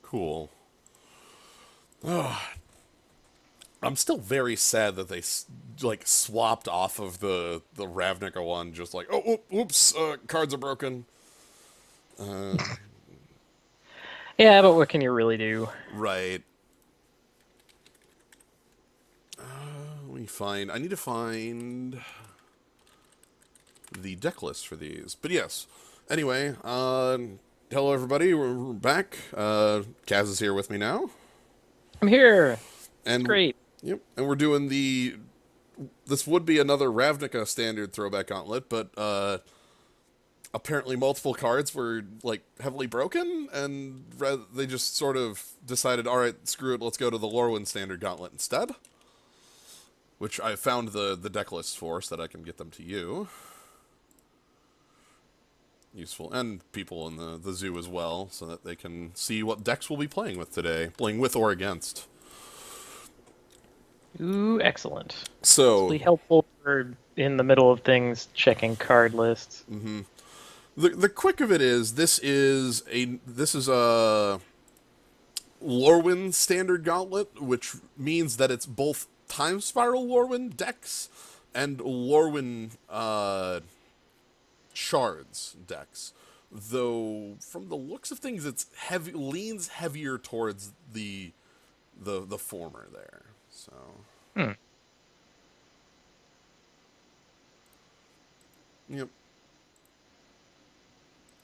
Cool. Oh, I'm still very sad that they like swapped off of the Ravnica one. Just like, oh, oops, cards are broken. Uh, Yeah, but what can you really do? right. Let me find. I need to find the deck list for these. But yes. Anyway, hello everybody. We're back. Kaz is here with me now, I'm here. It's and great. yep, and we're doing the. This would be another Ravnica standard throwback gauntlet, but apparently multiple cards were like heavily broken, and they just sort of decided, all right, screw it, let's go to the Lorwyn standard gauntlet instead. Which I found the deck lists for, so that I can get them to you. Useful, and people in the zoo as well, so that they can see what decks we'll be playing with today, playing with or against. Ooh, excellent. This will So be helpful for in the middle of things checking card lists. the quick of it is this is a Lorwyn standard gauntlet, which means that it's both Time Spiral Lorwyn decks and Lorwyn shards decks. Though from the looks of things, it's leans heavier towards the former there. So Hmm. yep.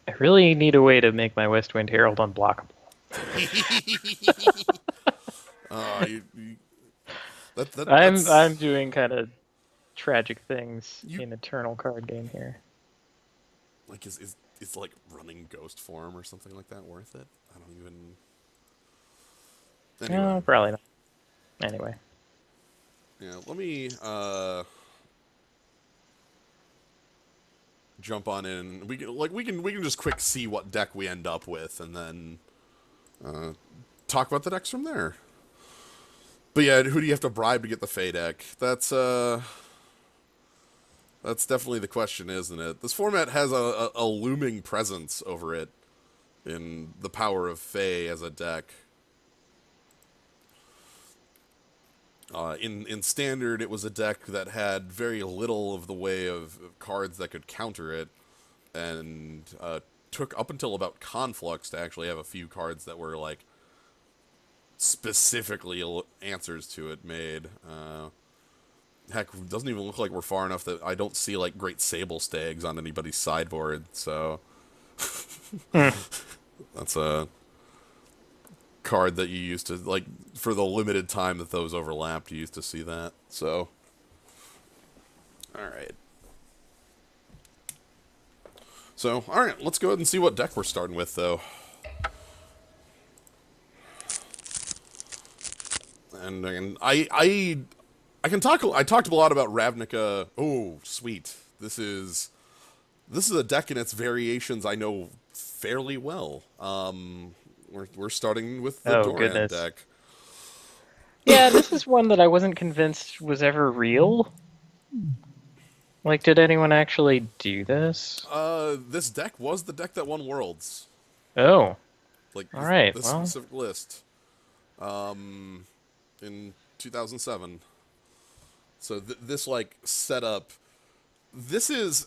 I really need a way to make my Westwind Herald unblockable. You, I'm that's I'm doing kind of tragic things you in Eternal card game here. like is like running ghost form or something like that worth it? I don't even. Anyway, No, probably not. Anyway. yeah. Let me jump on in. We can just quick see what deck we end up with, and then talk about the decks from there. But yeah, who do you have to bribe to get the Fey deck? That's definitely the question, isn't it? This format has a looming presence over it in the power of Fey as a deck. In standard, it was a deck that had very little of the way of cards that could counter it, and took up until about Conflux to actually have a few cards that were like specifically answers to it made. Heck, it doesn't even look like we're far enough that I don't see like Great Sable Stags on anybody's sideboard. So Hmm. that's a card that you used to like for the limited time that those overlapped. You used to see that. So, all right. So, all right. Let's go ahead and see what deck we're starting with, though. And I can talk. I talked a lot about Ravnica. Oh, sweet. This is a deck in its variations I know fairly well. We're starting with the Oh Doran goodness. deck. Yeah, this is one that I wasn't convinced was ever real. Like, did anyone actually do this? This deck was the deck that won Worlds. Oh, Like all right. this Well, specific list. In 2007. So this like setup. This is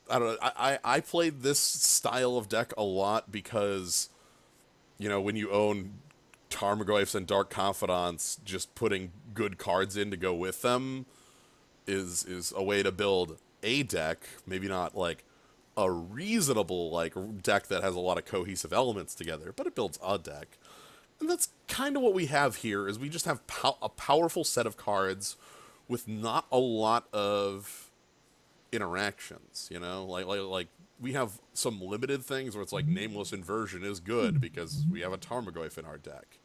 I don't know. I played this style of deck a lot because, when you own Tarmogoyfs and Dark Confidants, just putting good cards in to go with them is a way to build a deck. Maybe not like a reasonable like deck that has a lot of cohesive elements together, but it builds a deck. And that's kind of what we have here. Is we just have a powerful set of cards with not a lot of interactions. Like we have some limited things where it's like Nameless Inversion is good because we have a Tarmogoyf in our deck.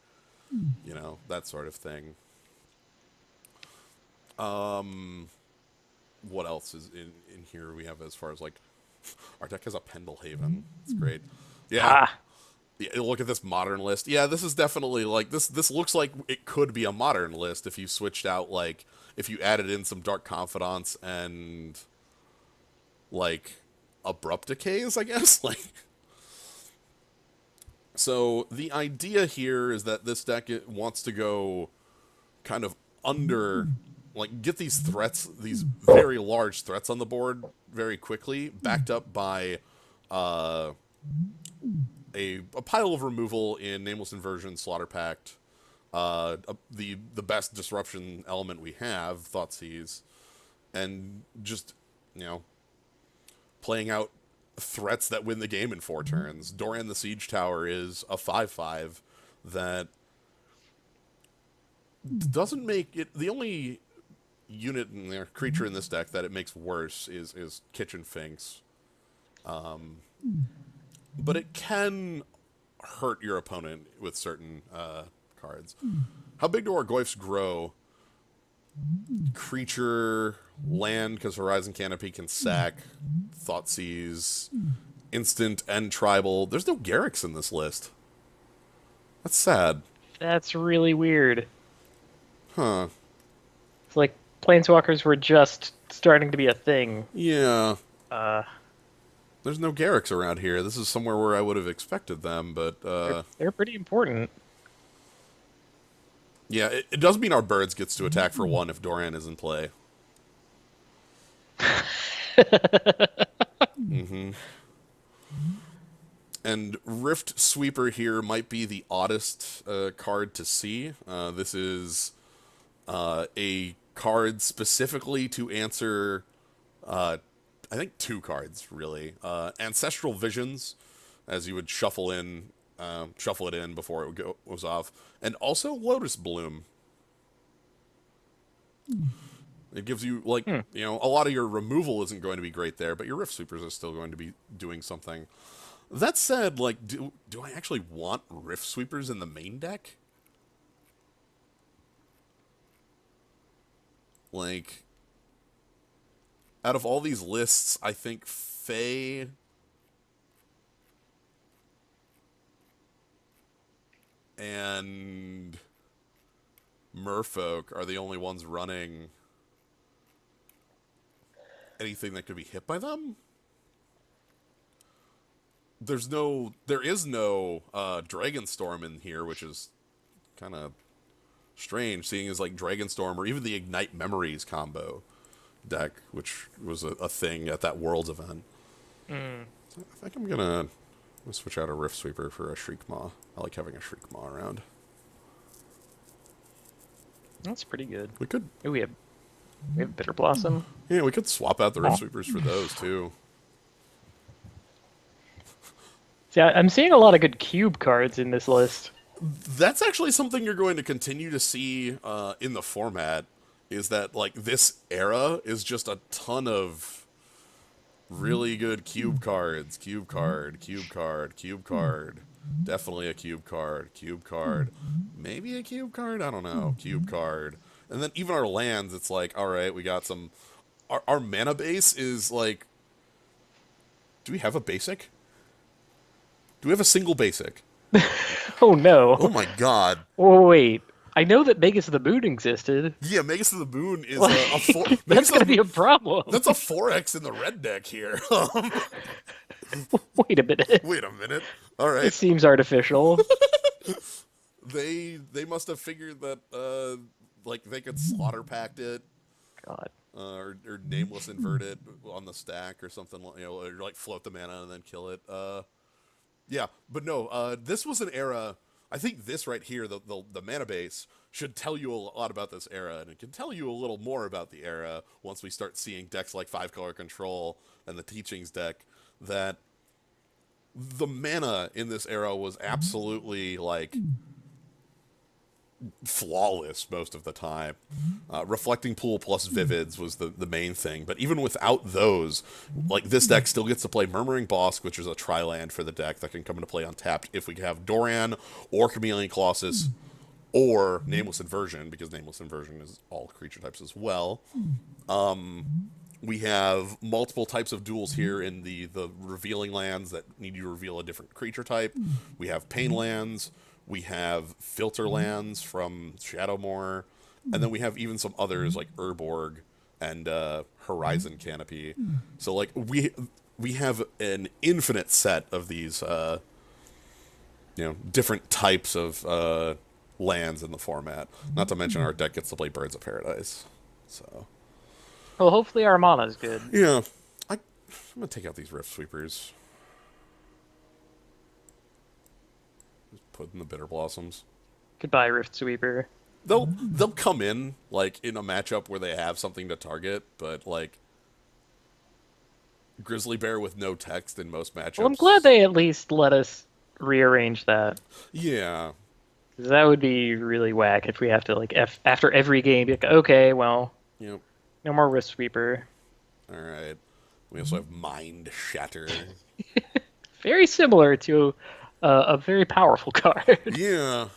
That sort of thing. What else is in here we have as far as like our deck has a Pendlehaven. It's great. Yeah. ah, Yeah, look at this modern list. Yeah, this is definitely like this looks like it could be a modern list if you switched out like if you added in some Dark Confidants and like abrupt decays, I guess. Like So the idea here is that this deck wants to go kind of under, like, get these threats, these very large threats on the board very quickly, backed up by uh, a pile of removal in Nameless Inversion, Slaughter Pact, the best disruption element we have, Thoughtseize, and just, you know, playing out threats that win the game in 4 turns. Doran the Siege Tower is a 5/5 that doesn't make it. The only unit in their creature in this deck that it makes worse is Kitchen Finks. But it can hurt your opponent with certain cards. How big do Orgoyfs grow? Creature, land, because Horizon Canopy can sack, Thoughtseize, instant, and tribal. There's no Garrux in this list. That's sad. That's really weird. Huh. It's like planeswalkers were just starting to be a thing. Yeah. Uh, There's no Garrux around here. This is somewhere where I would have expected them, but they're pretty important. yeah, it does mean our birds gets to attack for 1 if Doran is in play. Mm-hmm. And Rift Sweeper here might be the oddest card to see. This is a card specifically to answer, I think 2 cards, really. Ancestral Visions, as you would shuffle it in before it goes off. And also Lotus Bloom. It gives you, like, you know, a lot of your removal isn't going to be great there, but your Rift Sweepers are still going to be doing something. That said, like, do I actually want Rift Sweepers in the main deck? Like, out of all these lists, I think Fae and Merfolk are the only ones running anything that could be hit by them. There is no Dragonstorm in here, which is kind of strange, seeing as like Dragonstorm or even the Ignite Memories combo deck, which was a thing at that Worlds event. So I think I'm gonna switch out a Rift Sweeper for a Shriekmaw. I like having a Shriekmaw around. That's pretty good. We could, Ooh, we have Bitter Blossom. yeah, we could swap out the Rift Sweepers for those too. See, I'm seeing a lot of good cube cards in this list. That's actually something you're going to continue to see in the format, is that, like, this era is just a ton of really good cube cards. Cube card, cube card, cube card. Definitely a cube card. Maybe a cube card? I don't know. Cube card. And then even our lands, it's like, alright, we got some... Our mana base is, like... Do we have a basic? Do we have a single basic? Oh no. Oh my god. Oh, wait. I know that Magus of the Moon existed. Yeah, Magus of the Moon is Like, a 4... that's going to be a problem. That's a 4X in the red deck here. Wait a minute. Wait a minute. Alright. It seems artificial. They must have figured that, like, they could Slaughter Pact it. God. Or Nameless Invert it on the stack or something, you know, or like float the mana and then kill it. Yeah, but no, this was an era. I think this right here, the mana base, should tell you a lot about this era, and it can tell you a little more about the era once we start seeing decks like 5-color Control and the Teachings deck, that the mana in this era was absolutely, like, flawless most of the time. Reflecting Pool plus Vivids was the main thing, but even without those, like, this deck still gets to play Murmuring Bosk, which is a tri-land for the deck that can come into play untapped if we have Doran or Chameleon Colossus or Nameless Inversion, because Nameless Inversion is all creature types as well. We have multiple types of duels here in the revealing lands that need you to reveal a different creature type. We have Pain lands. We have Filter lands from Shadowmoor. And then we have even some others like Urborg and Horizon Canopy. So, like, we have an infinite set of these different types of lands in the format. Not to mention our deck gets to play Birds of Paradise. So Well, hopefully our mana's good. yeah, I'm gonna take out these Rift Sweepers. Just put in the Bitter Blossoms. Goodbye, Rift Sweeper. They'll come in like in a matchup where they have something to target, but like Grizzly Bear with no text in most Well, I'm glad matchups. they at least let us rearrange that. Yeah. 'Cause that would be really whack if we have to, like, after every game, be like, okay, well, Yep. no more Rift Sweeper. All right. We also have Mind Shatter. Very similar to a very powerful card. Yeah.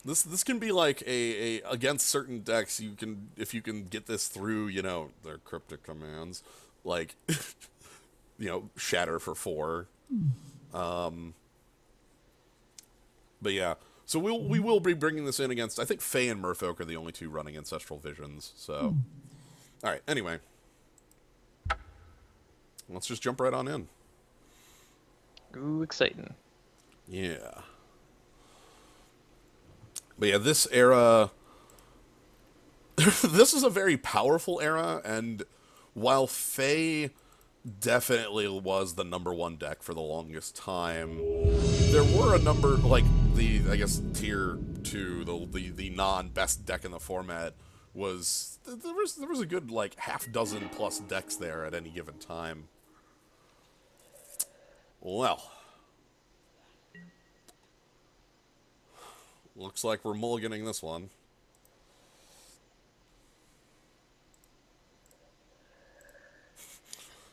This can be like a against certain decks. You can, if you can get this through, their cryptic commands, like Shatter for 4. But yeah, so we will be bringing this in against. I think Fae and Merfolk are the only two running Ancestral Visions. So, all right. Anyway, let's just jump right on in. Ooh, exciting. Yeah. But yeah, this era. This is a very powerful era, and while Fae definitely was the number one deck for the longest time, there were a number, like I guess tier 2, the non best deck in the format was there was a good like half dozen plus decks there at any given time. Well, looks like we're mulliganing this one.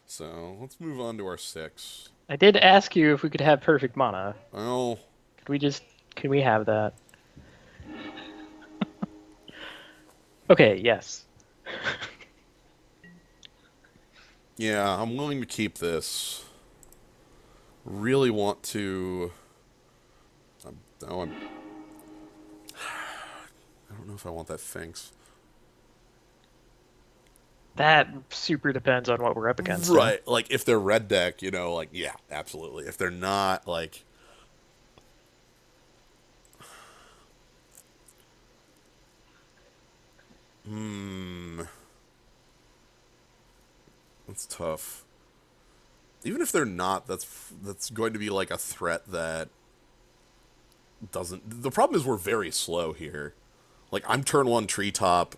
So let's move on to our 6. I did ask you if we could have perfect mana. Well, Can we have that? Okay, yes. yeah, I'm willing to keep this. Really want to. I don't know if I want that Finks. That super depends on what we're up against. Right, like if they're red deck, like yeah, absolutely. If they're not, like, that's tough. Even if they're not, that's going to be like a threat that doesn't. The problem is we're very slow here. Like I'm turn 1 Treetop,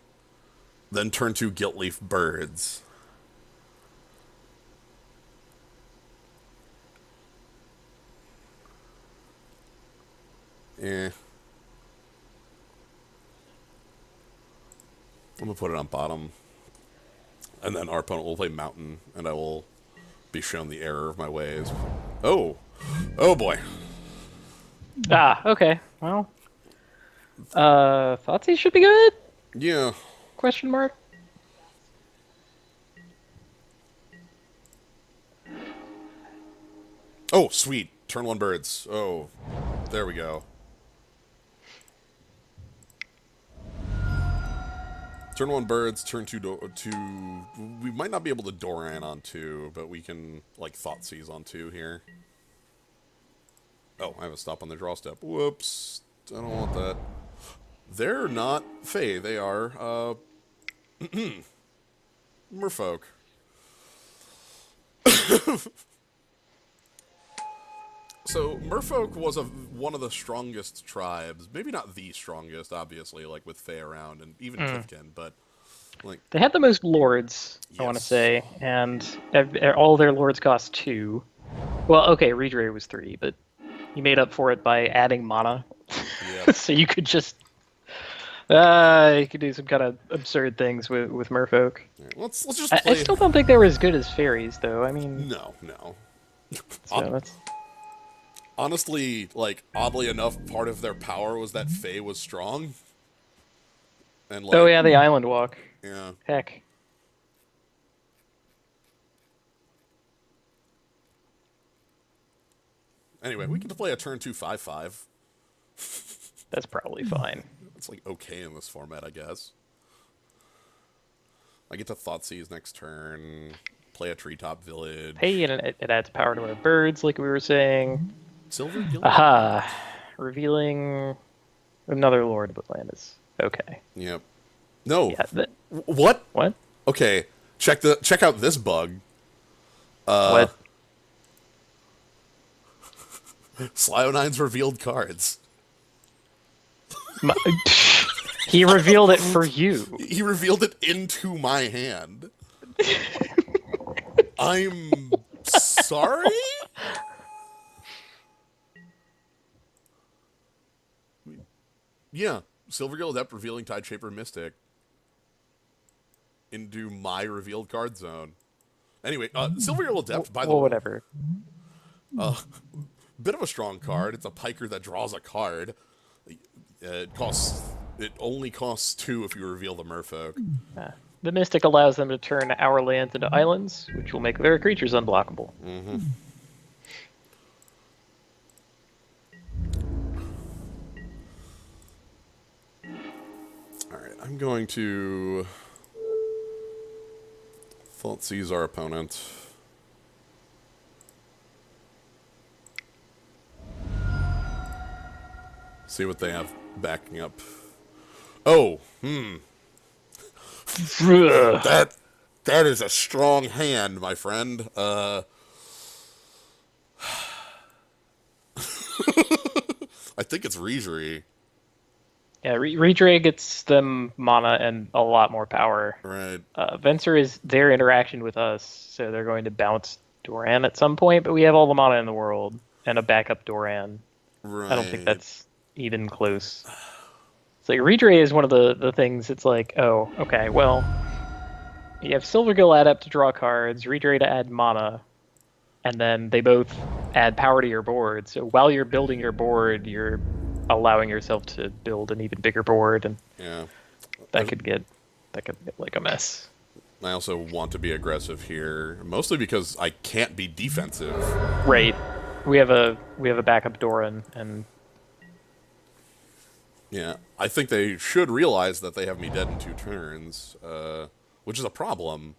then turn 2 Giltleaf Birds. Eh. I'm gonna put it on bottom. And then our opponent will play Mountain, and I will be shown the error of my ways. Oh! Oh boy. Ah, okay. Well, Thoughtseize should be good? Yeah. Question mark? Oh, sweet. Turn 1 Birds. Oh. There we go. Turn 1 Birds, turn 2 we might not be able to Doran on 2, but we can, like, Thoughtseize on 2 here. Oh, I have a stop on the draw step. Whoops. I don't want that. They're not Fae. They are, Merfolk. So, Merfolk was one of the strongest tribes. Maybe not the strongest, obviously, like with Fae around, and even Tifkin, but, like... They had the most lords, Yes. I want to say, and all their lords cost 2. Well, okay, Redray was 3, but you made up for it by adding mana. Yep. So you could just... you could do some kind of absurd things with Merfolk. Right, let's just play... I still don't think they were as good as fairies, though. I mean... No. So that's... Honestly, like, oddly enough, part of their power was that Fae was strong. And like, oh yeah, the Island Walk. Yeah. Heck. Anyway, we get to play a turn 2 5/5. That's probably fine. It's like okay in this format, I guess. I get to Thoughtseize next turn, play a Treetop Village. Hey, and it adds power to our birds, like we were saying. Silver Gilded. Aha! Revealing another Lord of Atlantis. Okay. Yep. No. Yeah. What? What? Okay. Check out this bug. What? Slio9's revealed cards. My- he revealed it for you. He revealed it into my hand. I'm sorry? Yeah. Silvergill Adept revealing Tide Shaper Mystic into my revealed card zone. Anyway, Silvergill Adept, by the Well, way. whatever. Bit of a strong card. It's a piker that draws a card. It only costs 2 if you reveal the Merfolk. The Mystic allows them to turn our lands into islands, which will make their creatures unblockable. Mm-hmm. Alright, I'm going to Thought Seize our opponent. See what they have backing up. Oh, That is a strong hand, my friend. I think it's Reejery. Yeah, Redrag gets them mana and a lot more power. Right. Venser is their interaction with us, so they're going to bounce Doran at some point, but we have all the mana in the world and a backup Doran. Right. I don't think that's even close. So Redrag is one of the things, it's like, oh, okay, well, you have Silvergill Adept to draw cards, Redrag to add mana, and then they both add power to your board. So while you're building your board, you're allowing yourself to build an even bigger board, and Yeah. that could get like a mess. I also want to be aggressive here, mostly because I can't be defensive. Right. We have a backup Doran, and Yeah, I think they should realize that they have me dead in 2 turns, which is a problem.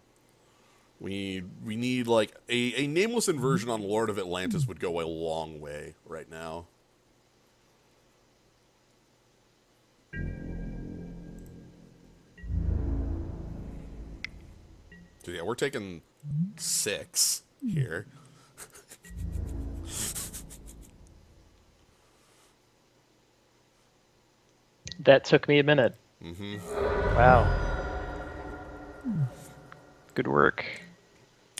We need, like, a nameless inversion on Lord of Atlantis would go a long way right now. So yeah, we're taking 6 here. that took me a minute. Mm-hmm. Wow. Good work.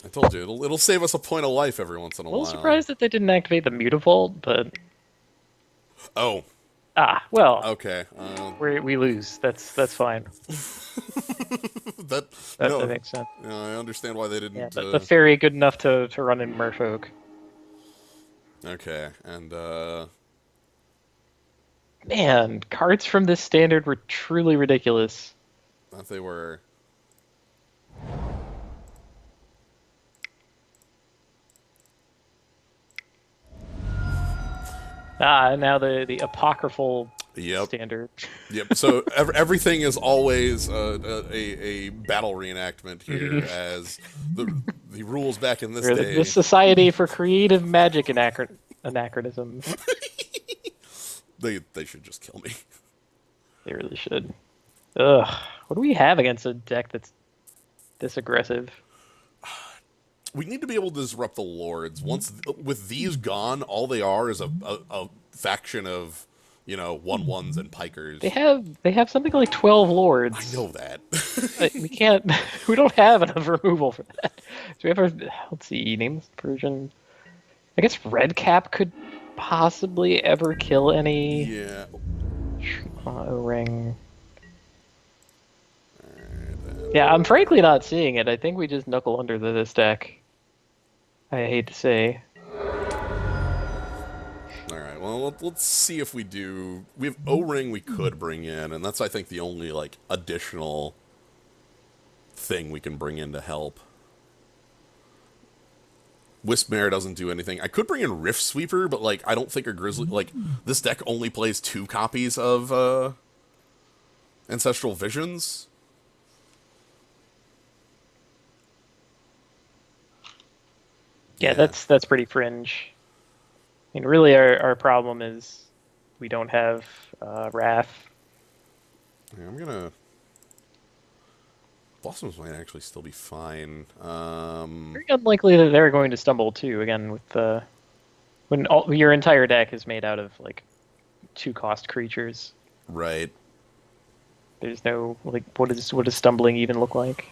I told you, it'll save us a point of life every once in a A little while. surprised that they didn't activate the Mutavault, but Oh, well, okay. we lose. That's fine. That That makes sense. I understand why they didn't. Yeah, the fairy good enough to run in Merfolk. Okay, and Man, cards from this standard were truly ridiculous. that they were. Now the apocryphal Yep. standard. Yep. So everything is always a battle reenactment here, as the rules back in this Or day. the Society for Creative Magic Anachronism. They should just kill me. They really should. Ugh. What do we have against a deck that's this aggressive? We need to be able to disrupt the lords. Once with these gone, all they are is a faction of 1/1s and pikers. They have something like 12 lords. I know that. We can't. We don't have enough removal for that. So we have our. Let's see. Nameless version. I guess Red Cap could possibly ever kill any. Yeah. O-ring. Yeah, I'm frankly not seeing it. I think we just knuckle under this deck. I hate to say. All right. Well, let's see if we do. We have O-ring we could bring in, and that's I think the only additional thing we can bring in to help. Wispmare doesn't do anything. I could bring in Rift Sweeper, but I don't think a Grizzly this deck only plays 2 copies of Ancestral Visions. Yeah, that's pretty fringe. mean, really, our problem is we don't have Wrath. Yeah, I'm gonna. Blossoms might actually still be fine. Very unlikely that they're going to stumble too. Again, with the when your entire deck is made out of like 2-cost creatures. Right. There's no like what does stumbling even look like?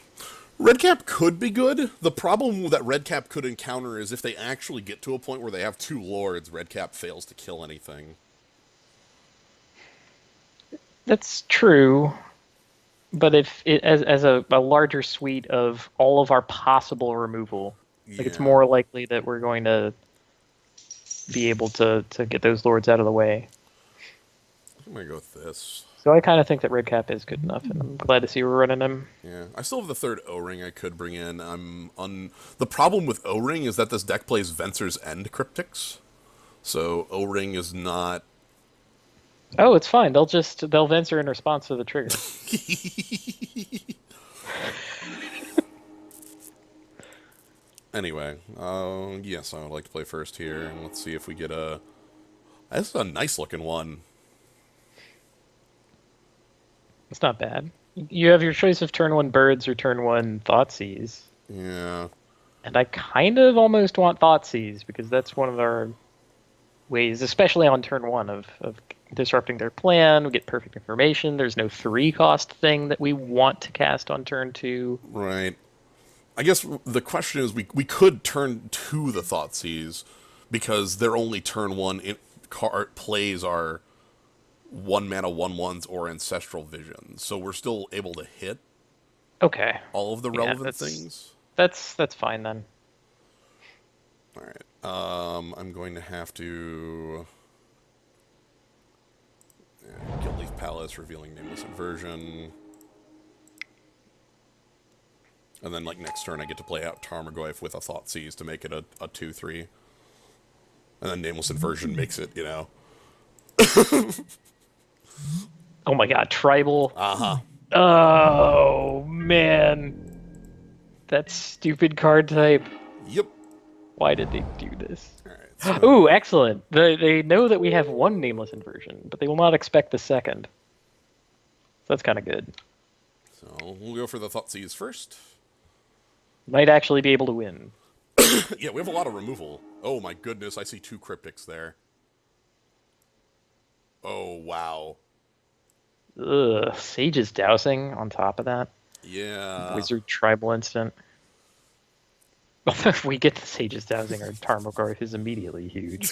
Redcap could be good. The problem that Redcap could encounter is if they actually get to a point where they have 2 lords, Redcap fails to kill anything. That's true, but if it as a larger suite of all of our possible removal, like it's Yeah. more likely that we're going to be able to get those lords out of the way. I'm gonna go with this. So I kind of think that Redcap is good enough, and I'm glad to see we're running him. Yeah, I still have the 3rd O-Ring I could bring in. The problem with O-Ring is that this deck plays Venser's End Cryptics, so O-Ring is not. Oh, it's fine. They'll Venser in response to the trigger. Anyway, yes, I would like to play first here, and let's see if we get a. This is a nice looking one. It's not bad. You have your choice of turn 1 birds or turn 1 Thoughtseize. Yeah. And I kind of almost want Thoughtseize because that's one of our ways, especially on turn 1, of disrupting their plan. We get perfect information. There's no 3-cost thing that we want to cast on turn 2. Right. I guess the question is we could turn to the Thoughtseize because their only turn 1 plays are 1-mana 1/1s or Ancestral Vision. So we're still able to hit Okay. all of the relevant things. That's fine then. All right. I'm going to have to. Yeah, Guildleaf Palace, revealing Nameless Inversion. And then, like, next turn I get to play out Tarmogoyf with a Thoughtseize to make it a 2/3. And then Nameless Inversion makes it, Oh my god, tribal. Uh-huh. Oh, man. That stupid card type. Yep. Why did they do this? Alright. So, Ooh, excellent. They know that we have 1 Nameless Inversion, but they will not expect the 2nd. So that's kind of good. so we'll go for the Thoughtseize first. Might actually be able to win. Yeah, we have a lot of removal. Oh my goodness, I see 2 Cryptics there. Oh, wow. Ugh, Sage's Dousing on top of that. Yeah. Wizard Tribal Instant. If we get the Sage's Dousing, our Tarmogoyf is immediately huge.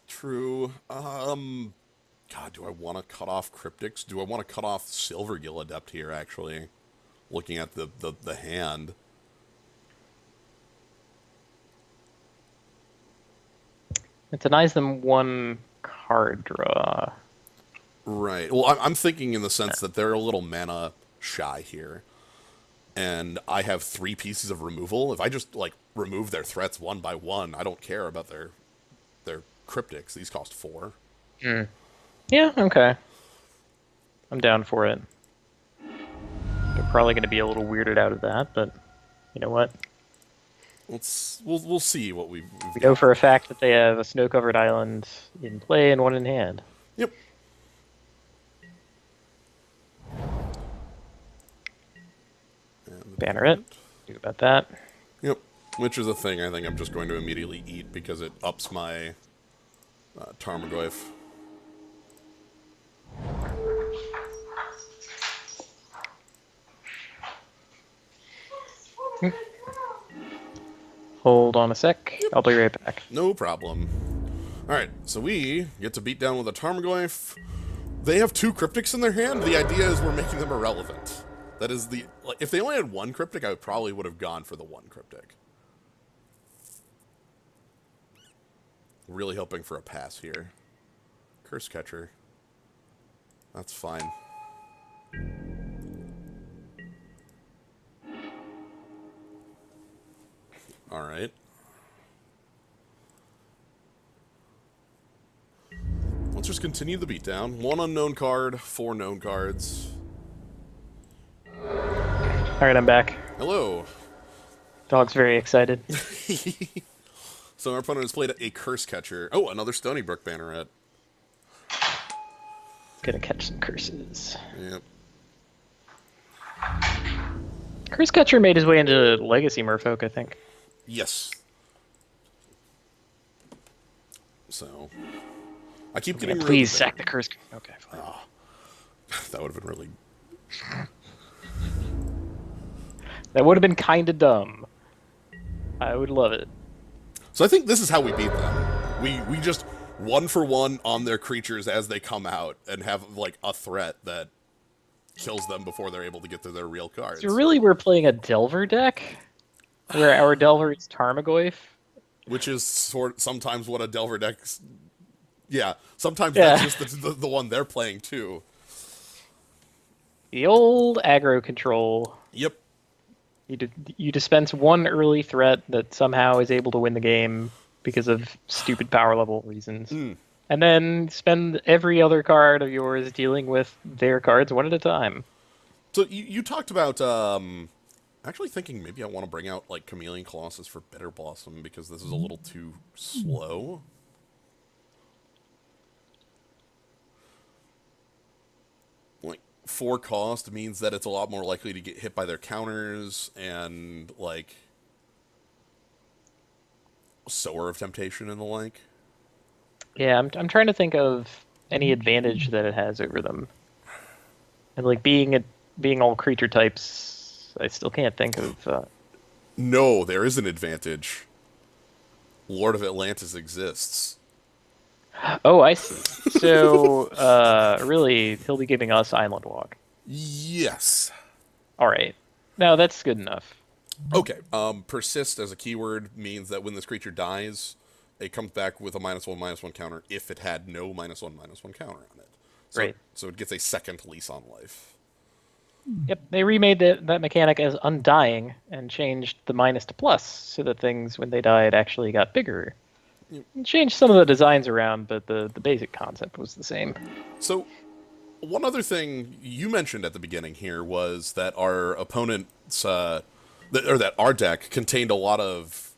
True. God, do I want to cut off Cryptics? Do I want to cut off Silvergill Adept here, actually? Looking at the hand. It denies them 1 card draw. Right. Well, I'm thinking in the sense that they're a little mana shy here. And I have 3 pieces of removal. If I just, like, remove their threats 1 by 1, I don't care about their Cryptics. These cost 4. Mm. Yeah, okay. I'm down for it. They're probably going to be a little weirded out of that, but you know what? We'll see what we know for a fact that they have a snow-covered island in play and 1 in hand. Yep. Banner it. Do about that. Yep. Which is a thing I think I'm just going to immediately eat because it ups my Tarmogoyf. Hold on a sec. Yep. I'll be right back. No problem. Alright, so we get to beat down with a Tarmogoyf. They have 2 Cryptics in their hand. The idea is we're making them irrelevant. That is the... Like, if they only had 1 Cryptic, I probably would have gone for the 1 Cryptic. Really hoping for a pass here. Curse Catcher. That's fine. Alright. Let's just continue the beatdown. 1 unknown card, 4 known cards. Alright, I'm back. Hello. Dog's very excited. So our opponent has played a Curse Catcher. Oh, another Stony Brook Banneret. Gonna catch some curses. Yep. Curse Catcher made his way into Legacy Merfolk, I think. Yes. So, I keep getting rid of please sack the Curse. Okay, fine. Oh, that would have been really... That would have been kind of dumb. I would love it. So I think this is how we beat them. We just 1-for-1 on their creatures as they come out and have like a threat that kills them before they're able to get to their real cards. So really, we're playing a Delver deck, where our Delver is Tarmogoyf. Which is sometimes what a Delver deck's... Yeah, sometimes that's just the one they're playing too. The old aggro control. Yep. You dispense one early threat that somehow is able to win the game because of stupid power level reasons. And then spend every other card of yours dealing with their cards one at a time. So you talked about... actually thinking maybe I want to bring out like Chameleon Colossus for Bitter Blossom because this is a little too slow. Like 4 cost means that it's a lot more likely to get hit by their counters and like Sower of Temptation and the like. Yeah, I'm trying to think of any advantage that it has over them. And like being all creature types, I still can't think of... No, there is an advantage. Lord of Atlantis exists. Oh, I see. So, really, he'll be giving us Island Walk. Yes. Alright. No, that's good enough. Okay. Persist as a keyword means that when this creature dies, it comes back with a -1/-1 counter if it had no -1/-1 counter on it. So, right. So it gets a second lease on life. Yep, they remade that mechanic as Undying and changed the minus to plus so that things, when they died, actually got bigger. Yep. Changed some of the designs around, but the basic concept was the same. So, one other thing you mentioned at the beginning here was that our opponent's, or that our deck contained a lot of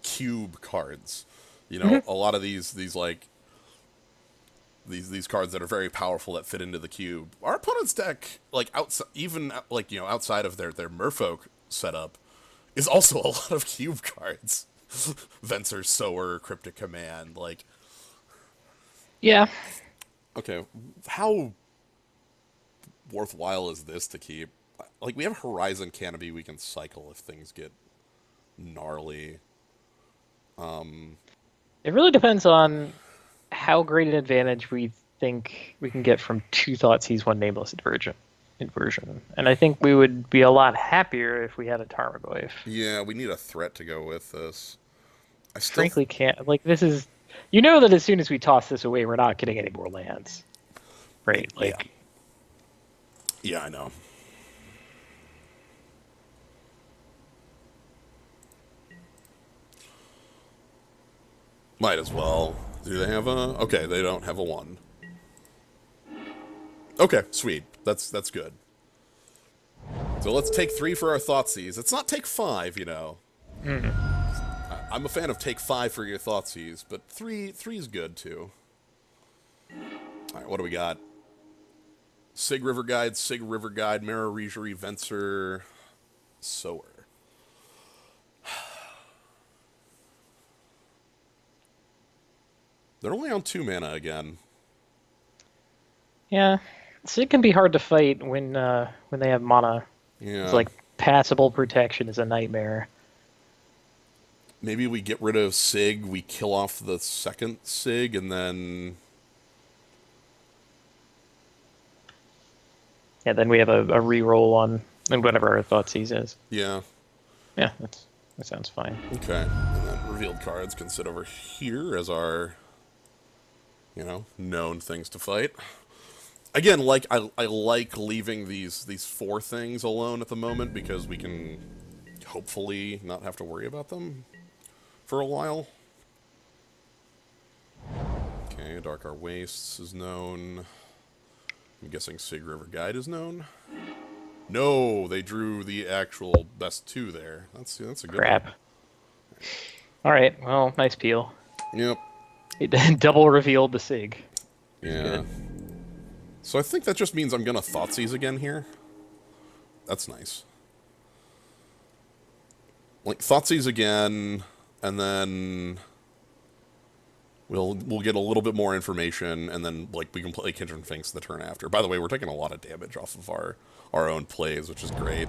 cube cards. You know, a lot of these like these cards that are very powerful that fit into the cube. Our opponent's deck, like outside, even like outside of their Merfolk setup, is also a lot of cube cards. Venser, Sower, Cryptic Command, like. Yeah. Okay, how worthwhile is this to keep? Like, we have Horizon Canopy we can cycle if things get gnarly. It really depends on how great an advantage we think we can get from 2 Thoughtseize, 1 Nameless inversion. And I think we would be a lot happier if we had a Tarmogoyf. Yeah, we need a threat to go with this. I still frankly can't. Like, this is... You know that as soon as we toss this away, we're not getting any more lands. Right? Like... Yeah, I know. Might as well. Do they have a... Okay, they don't have a 1. Okay, sweet. That's good. So let's take 3 for our Thoughtseize. It's not take 5, you know. I'm a fan of take 5 for your Thoughtseize, but 3 is good, too. Alright, what do we got? Sig River Guide, Mirror Regery, Venser, Sower. They're only on 2 mana again. Yeah. Sig can be hard to fight when they have mana. Yeah. It's like passable protection is a nightmare. Maybe we get rid of Sig, we kill off the second Sig, and then... Yeah, then we have a reroll on whatever our Thoughtseize is. Yeah. Yeah, that sounds fine. Okay. And then revealed cards can sit over here as our, known things to fight. Again, like I like leaving these 4 things alone at the moment because we can hopefully not have to worry about them for a while. Okay, Dark Wastes is known. I'm guessing Sig River Guide is known. No, they drew the actual best 2 there. That's a good crap. one. All right. Well, nice peel. Yep. It double revealed the Sig. Yeah. Good. So I think that just means I'm gonna Thoughtseize again here. That's nice. Like Thoughtseize again, and then we'll get a little bit more information, and then like we can play Kindred Finks the turn after. By the way, we're taking a lot of damage off of our own plays, which is great.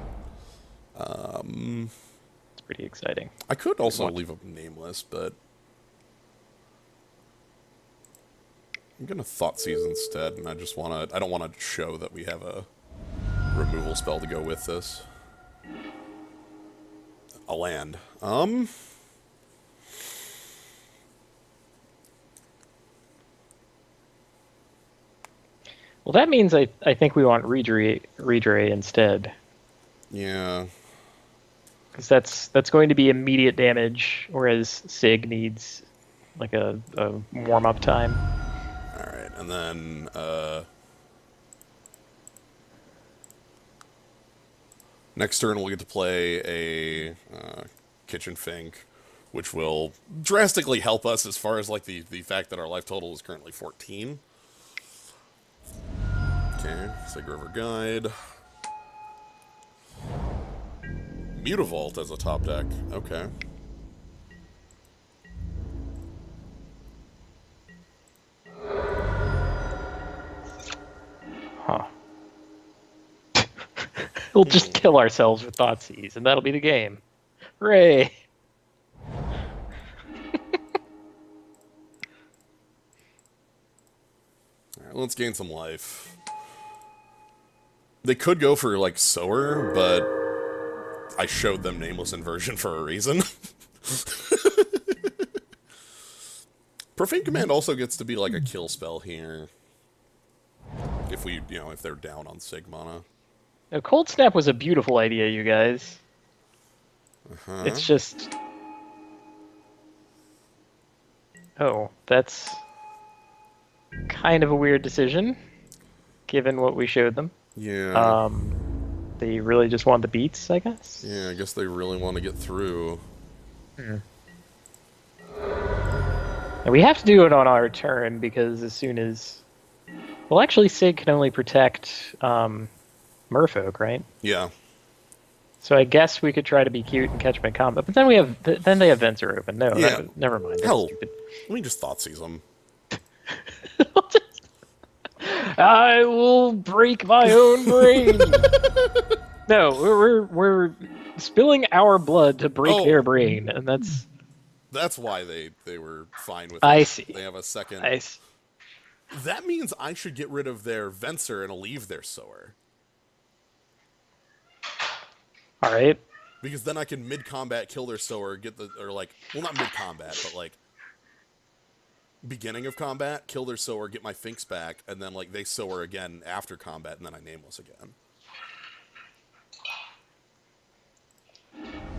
It's pretty exciting. I could also leave a nameless, but I'm gonna Thoughtseize instead, and I don't wanna show that we have a removal spell to go with this. A land. Well, that means I think we want Redre instead. Yeah. Because that's going to be immediate damage, whereas Sig needs like a warm-up time. Alright, and then, next turn we'll get to play a Kitchen Fink, which will drastically help us as far as like the fact that our life total is currently 14. Okay, Sig River Guide. Mutavault as a top deck. Okay. Huh. We'll just kill ourselves with Thoughtseize, and that'll be the game. Hooray! Alright, let's gain some life. They could go for, like, Sower, but I showed them Nameless Inversion for a reason. Profane Command also gets to be, like, a kill spell here. If we, if they're down on Sigmana. Now, Cold Snap was a beautiful idea, you guys. It's just... Oh, that's kind of a weird decision, given what we showed them. Yeah. They really just want the beats, I guess? Yeah, I guess they really want to get through. And we have to do it on our turn, because as soon as... Well, actually, Sig can only protect Merfolk, right? Yeah. So I guess we could try to be cute and catch my combo, but then we have then they have Venser open. No, Yeah. never mind. That's Hell, stupid. let me just Thoughtseize them. I will break my own brain. No, we're spilling our blood to break their brain, and that's why they were fine with it. I see. They have a second. I see. That means I should get rid of their Venser and leave their Sower. All right. Because then I can mid-combat kill their Sower, well, not mid-combat, but like beginning of combat, kill their Sower, get my Finks back, and then like they Sower again after combat, and then I Nameless again.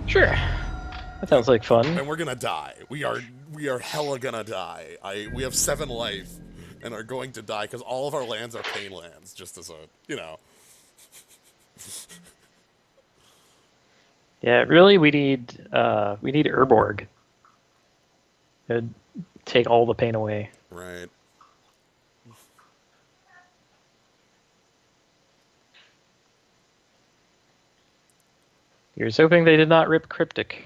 Sure. That sounds like fun. And we're gonna die. We are hella gonna die. We have 7 life and are going to die because all of our lands are pain lands, just as a, Yeah, really, we need Urborg. It'd take all the pain away. Right. Here's hoping they did not rip Cryptic.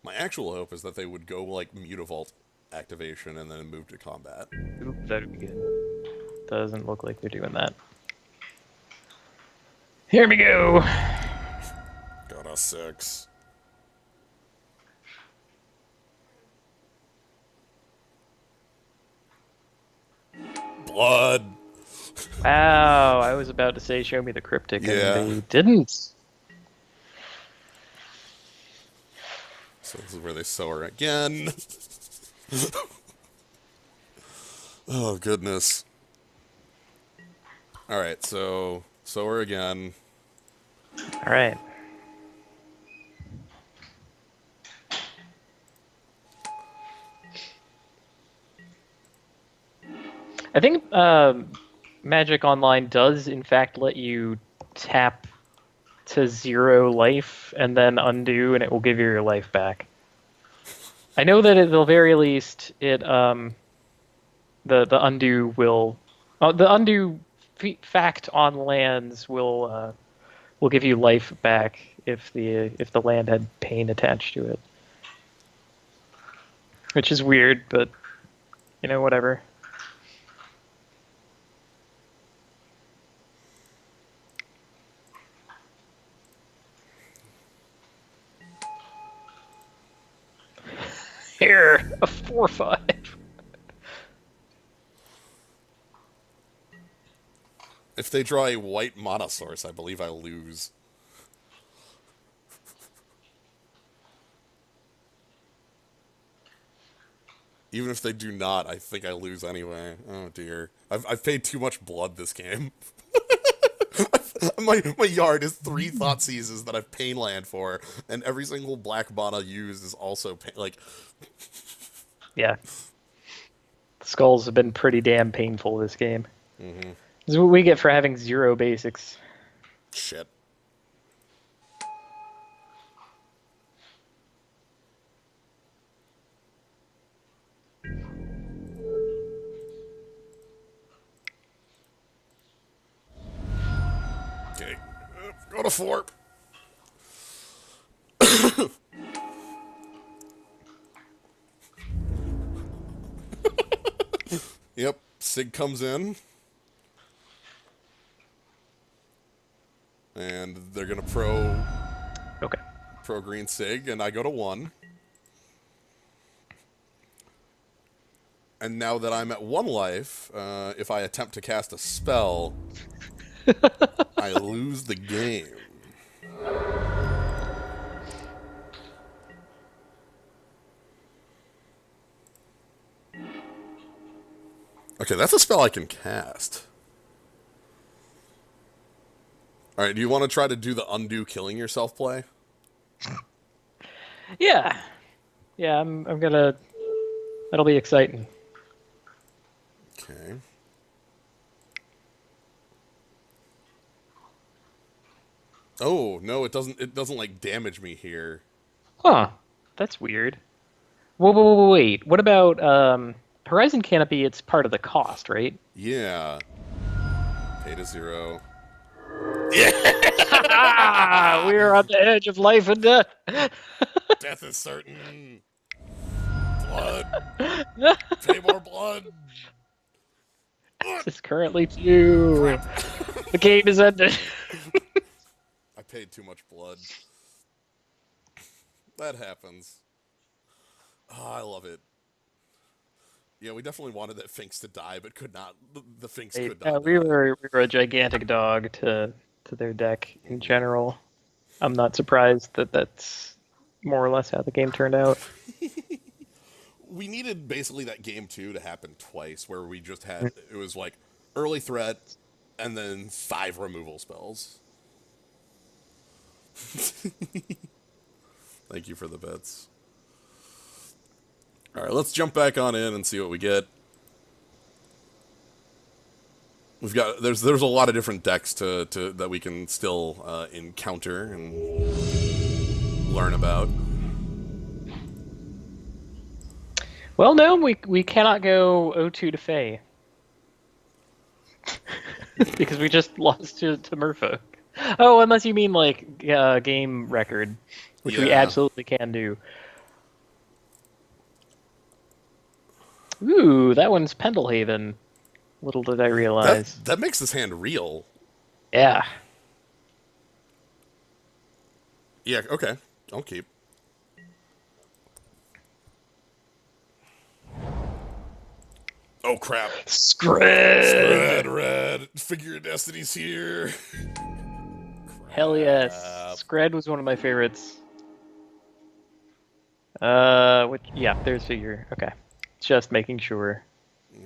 My actual hope is that they would go like Mutavault activation and then move to combat. Oop, that'd be good. Doesn't look like they're doing that. Here we go. Got a 6. Blood. Wow, I was about to say show me the Cryptic, Yeah. and they didn't. So this is where they Sower again. Oh, goodness. Alright, so Sower again. All right. I think Magic Online does, in fact, let you tap to 0 life and then undo, and it will give you your life back. I know that at the very least, the undo will, the undo fact on lands will give you life back if the land had pain attached to it, which is weird, but whatever. Here, a 4/5. If they draw a white mana source, I believe I lose. Even if they do not, I think I lose anyway. Oh dear. I've paid too much blood this game. my yard is 3 Thoughtseizes that I've pain land for, and every single black mana used is also like. Yeah. The skulls have been pretty damn painful this game. Mm-hmm. This is what we get for having 0 basics. Shit. Okay. Go to 4. Yep. Sig comes in. And they're gonna Okay. pro green Sig, and I go to 1. And now that I'm at 1 life, if I attempt to cast a spell, I lose the game. Okay, that's a spell I can cast. Alright, do you want to try to do the undo killing yourself play? Yeah. Yeah, I'm gonna... That'll be exciting. Okay. Oh, no, it doesn't like damage me here. Huh. That's weird. Wait. What about Horizon Canopy? It's part of the cost, right? Yeah. Pay to 0. Ah, we're on the edge of life and death. Death is certain. Blood. Pay more blood. It's currently 2. The game is ended. I paid too much blood. That happens. Oh, I love it. Yeah, we definitely wanted that Finks to die, but could not. The Finks could not. We were a gigantic dog to their deck in general. I'm not surprised that that's more or less how the game turned out. We needed basically that game 2 to happen twice, where we just had it was like early threat and then 5 removal spells. Thank you for the bets. All right, let's jump back on in and see what we get. We've got there's a lot of different decks to that we can still encounter and learn about. Well, no, we cannot go 0-2 to Faye. Because we just lost to Merfolk. Oh, unless you mean like game record, which we absolutely can do. Ooh, that one's Pendelhaven. Little did I realize. That makes this hand real. Yeah. Yeah, okay. I'll keep. Oh, crap. Scred Red. Figure of Destiny's here. Hell yes. Scred was one of my favorites. Yeah, there's Figure. Okay. Just making sure.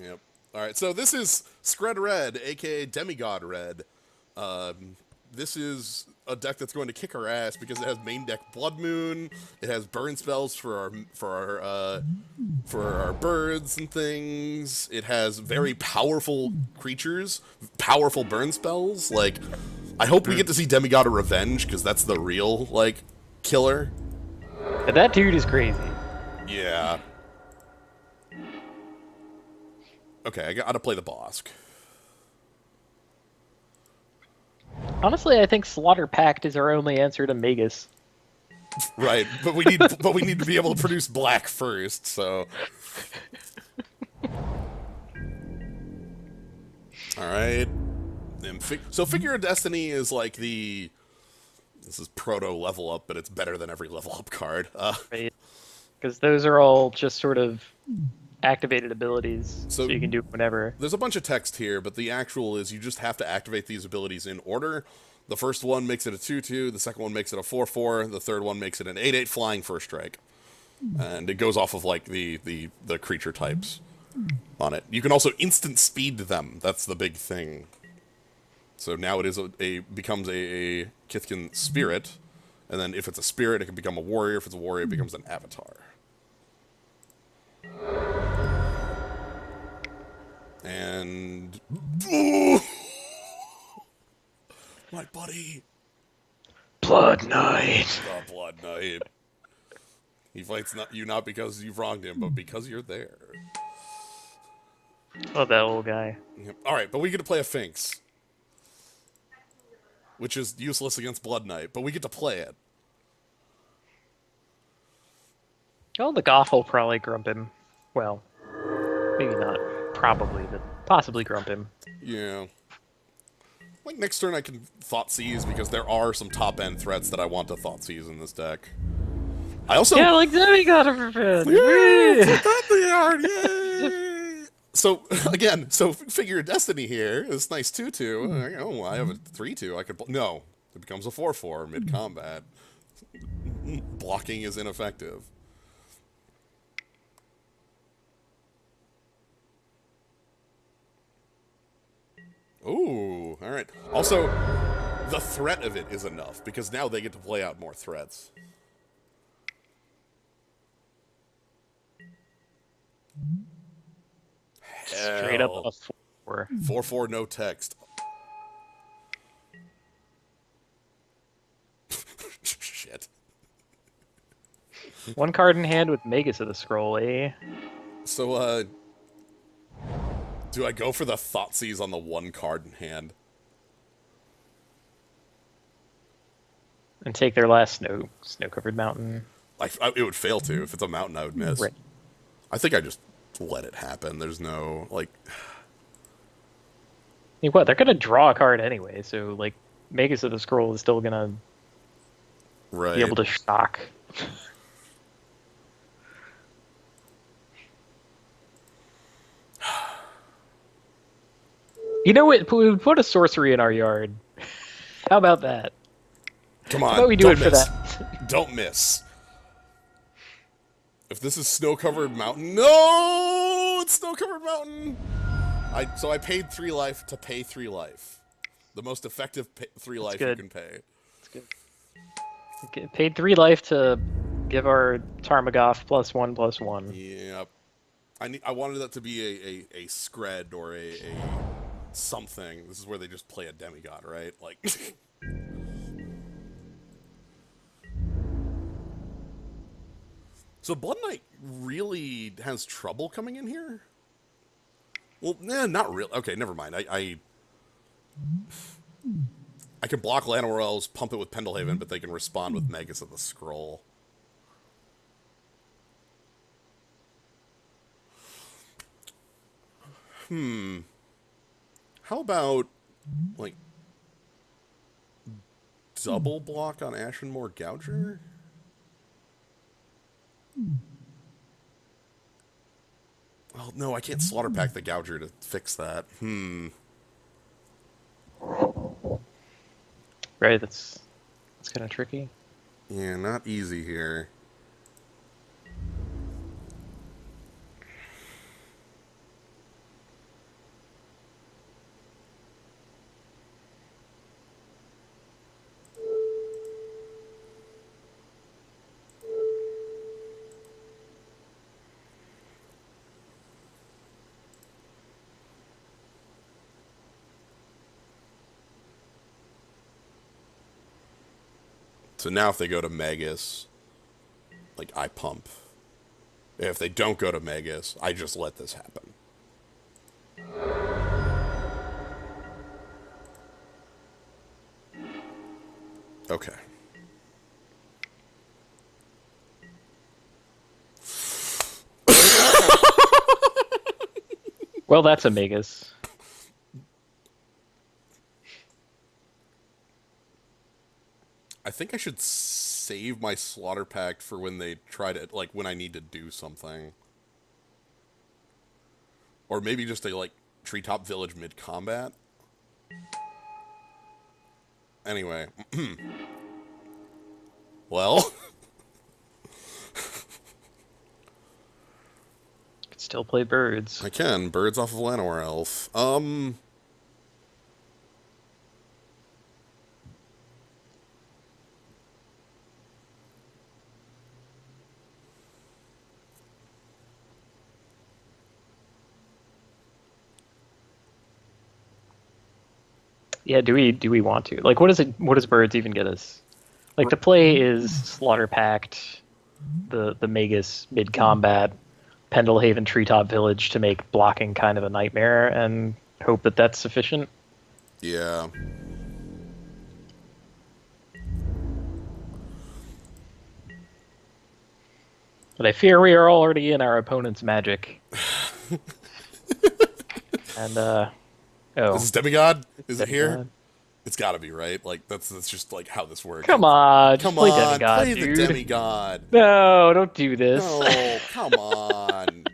Yep. Alright, so this is Scred Red, aka Demigod Red. This is a deck that's going to kick our ass because it has main deck Blood Moon. It has burn spells for our birds and things. It has very powerful creatures, powerful burn spells. Like I hope we get to see Demigod of Revenge, because that's the real, like, killer. And that dude is crazy. Yeah. Okay, I gotta play the boss. Honestly, I think Slaughter Pact is our only answer to Magus. Right, but we need to be able to produce black first, so. Alright. So Figure of Destiny is like the... This is proto level up, but it's better than every level up card. Right? Because those are all just sort of activated abilities, so you can do it whenever. There's a bunch of text here, but the actual is you just have to activate these abilities in order. The first one makes it a 2/2, the second one makes it a 4/4, the third one makes it an 8/8 flying first strike. And it goes off of like the creature types on it. You can also instant speed them. That's the big thing. So now it is becomes a Kithkin spirit, and then if it's a spirit, it can become a warrior. If it's a warrior, it becomes an avatar. And my buddy, Blood Knight. the Blood Knight. He fights not because you've wronged him, but because you're there. Oh, that old guy. Yep. All right, but we get to play a Finks, which is useless against Blood Knight, but we get to play it. Oh, the Goth will probably grump him. Well, maybe not. Probably, but possibly grump him. Yeah. Like, next turn I can Thoughtseize, because there are some top-end threats that I want to Thoughtseize in this deck. I also... Yeah, like Demigod of Revenge! Yeah, they are, yay! So, again, Figure of Destiny here, this nice 2/2. Oh, I have a 3/2, I could... No, it becomes a 4/4 mid-combat. Blocking is ineffective. Ooh, alright. Also, the threat of it is enough, because now they get to play out more threats. Straight up a 4. 4/4, no text. Shit. One card in hand with Magus of the Scroll, eh? So, do I go for the Thoughtseize on the one card in hand? And take their last snow-covered mountain. It would fail to. If it's a mountain, I would miss. Right. I think I just let it happen. There's no, like... What, they're gonna draw a card anyway, so, like, Magus of the Scroll is still gonna be able to shock. You know what? We would put a sorcery in our yard. How about that? Come on, How about we do don't it for miss. that? Don't miss. If this is snow-covered mountain... No! It's snow-covered mountain! So I paid 3 life to pay 3 life. The most effective 3 life you can pay. That's good. Okay, paid 3 life to give our Tarmogoth +1/+1. Yep. I wanted that to be a scred or a something. This is where they just play a demigod, right? Like... So Blood Knight really has trouble coming in here? Well, not really. Okay, never mind. I can block Llanowar Elves, pump it with Pendelhaven, but they can respond with Magus of the Scroll. How about, like, double block on Ashenmoor Gouger? Well, no, I can't Slaughter Pack the Gouger to fix that. Right, that's kind of tricky. Yeah, not easy here. So now if they go to Magus, like, I pump. If they don't go to Magus, I just let this happen. Okay. Well, that's a Magus. I think I should save my Slaughter Pact for when they try to, like, when I need to do something. Or maybe just a, like, Treetop Village mid-combat. Anyway. Well. Could still play birds. I can. Birds off of Llanowar Elf. Yeah, do we want to? Like, what does birds even get us? Like, the play is Slaughter Pact, the Magus mid combat, Pendlehaven Treetop Village to make blocking kind of a nightmare, and hope that that's sufficient. Yeah. But I fear we are already in our opponent's magic. And oh, Is this Demigod? Is it here? Demigod. It's gotta be, right? Like, that's just, like, how this works. Come on, Come just play on, Demigod, play dude. the Demigod. No, don't do this. No, come on.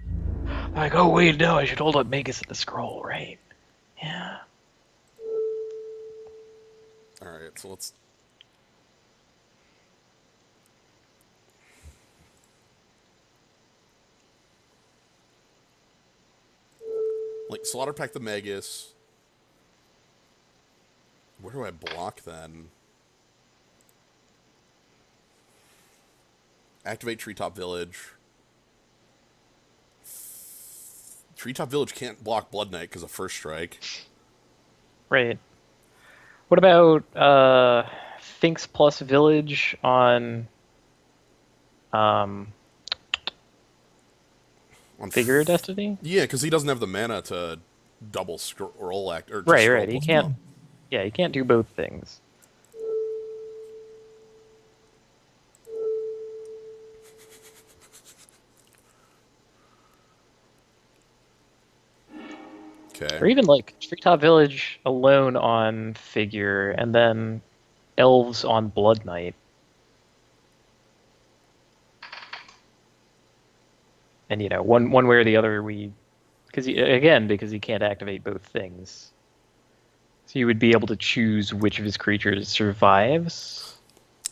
Like, oh wait, no, I should hold up Magus at the scroll, right? Yeah. Alright, so let's... Like, Slaughter Pact the Magus. Where do I block, then? Activate Treetop Village. Treetop Village can't block Blood Knight because of First Strike. Right. What about Finks plus Village on On Figure of Destiny? Yeah, because he doesn't have the mana to double scroll act or just Right, scroll right. He plus can't. pump. Yeah, he can't do both things. Okay. Or even like Treetop Village alone on Figure, and then Elves on Blood Knight. And you know, one way or the other, because he can't activate both things. So you would be able to choose which of his creatures survives.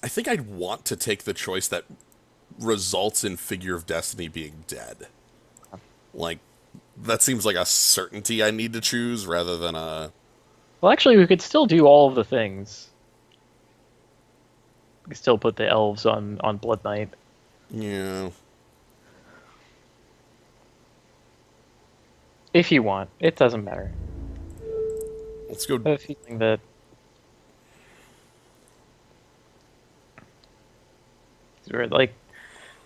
I think I'd want to take the choice that results in Figure of Destiny being dead. Like, that seems like a certainty I need to choose rather than a... Well, actually, we could still do all of the things. We could still put the elves on Blood Knight. Yeah. If you want. It doesn't matter. Let's go... I have a feeling that... We're like...